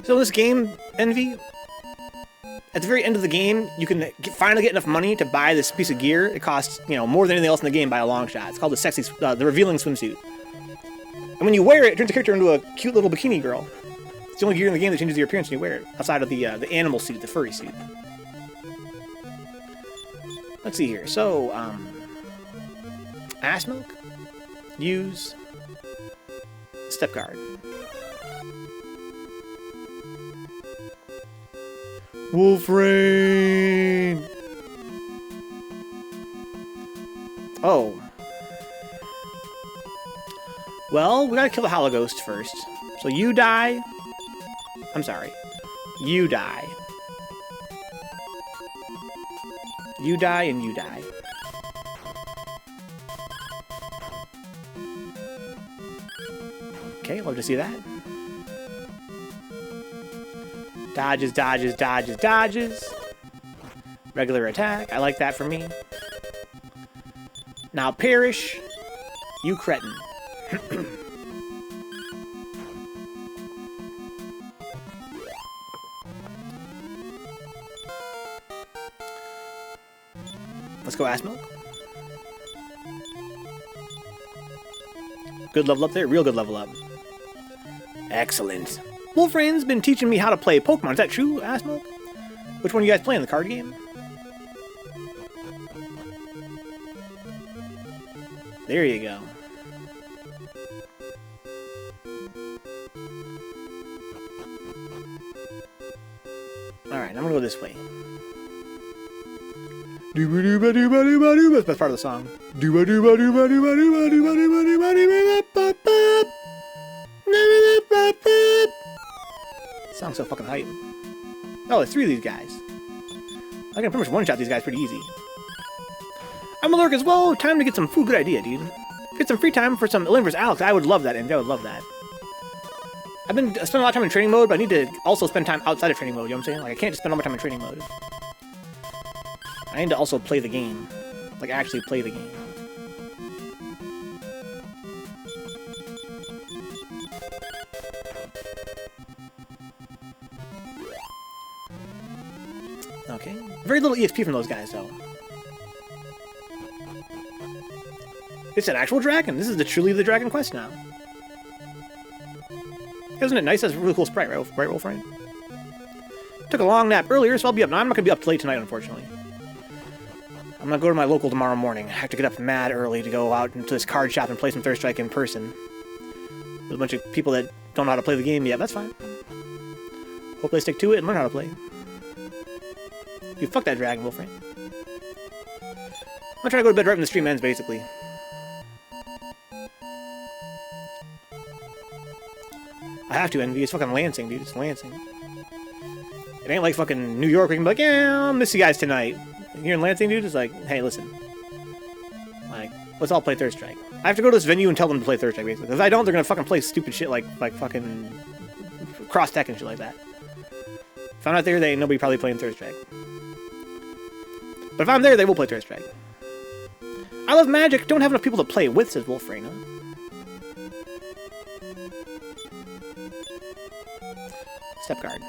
So in this game, Envy, at the very end of the game, you can finally get enough money to buy this piece of gear. It costs, you know, more than anything else in the game by a long shot. It's called the Revealing Swimsuit. And when you wear it, it turns the character into a cute little bikini girl. It's the only gear in the game that changes your appearance when you wear it, outside of the animal suit, the furry suit. Let's see here. So, Asmok, use Step Guard. Wolfrain! Oh. Well, we gotta kill the Hollow Ghost first. So you die. I'm sorry. You die. You die and you die. Okay, love to see that. Dodges, dodges, dodges, dodges. Regular attack. I like that for me. Now perish, you cretin. Let's go ass milk. Good level up there, real good level up. Excellent. Wolfrain's been teaching me how to play Pokemon. Is that true, ass milk? Which one are you guys playing, the card game? There you go. Alright, I'm gonna go this way. That's the best part of the song. Song's so fucking hype. Oh, there's 3 of these guys. I can pretty much one-shot these guys pretty easy. I'm a lurk as well. Time to get some food. Good idea, dude. Get some free time for some Elaine vs. Alex. I would love that, and I would love that. I've been spending a lot of time in training mode, but I need to also spend time outside of training mode, you know what I'm saying? Like, I can't just spend all my time in training mode. I need to also play the game. Like, actually play the game. Okay. Very little EXP from those guys, though. It's an actual dragon. This is the truly the Dragon Quest now. Isn't it nice? That's a really cool sprite, right, Wolfrain? Took a long nap earlier, so I'll be up. Now, I'm not going to be up late tonight, unfortunately. I'm going to go to my local tomorrow morning. I have to get up mad early to go out into this card shop and play some Third Strike in person. There's a bunch of people that don't know how to play the game yet. That's fine. Hope they stick to it and learn how to play. You fuck that dragon, Wolfrain. I'm trying to go to bed right when the stream ends, basically. I have to, Envy. It's fucking Lansing, dude. It's Lansing. It ain't like fucking New York where you can be like, yeah, I'll miss you guys tonight. Here in Lansing, dude, it's like, hey, listen. Like, let's all play Third Strike. I have to go to this venue and tell them to play Third Strike, basically. Because if I don't, they're gonna fucking play stupid shit like fucking cross-tech and shit like that. If I'm not there, they ain't nobody probably playing Third Strike. But if I'm there, they will play Third Strike. I love Magic. Don't have enough people to play with, says Wolfrain, huh? Step guard.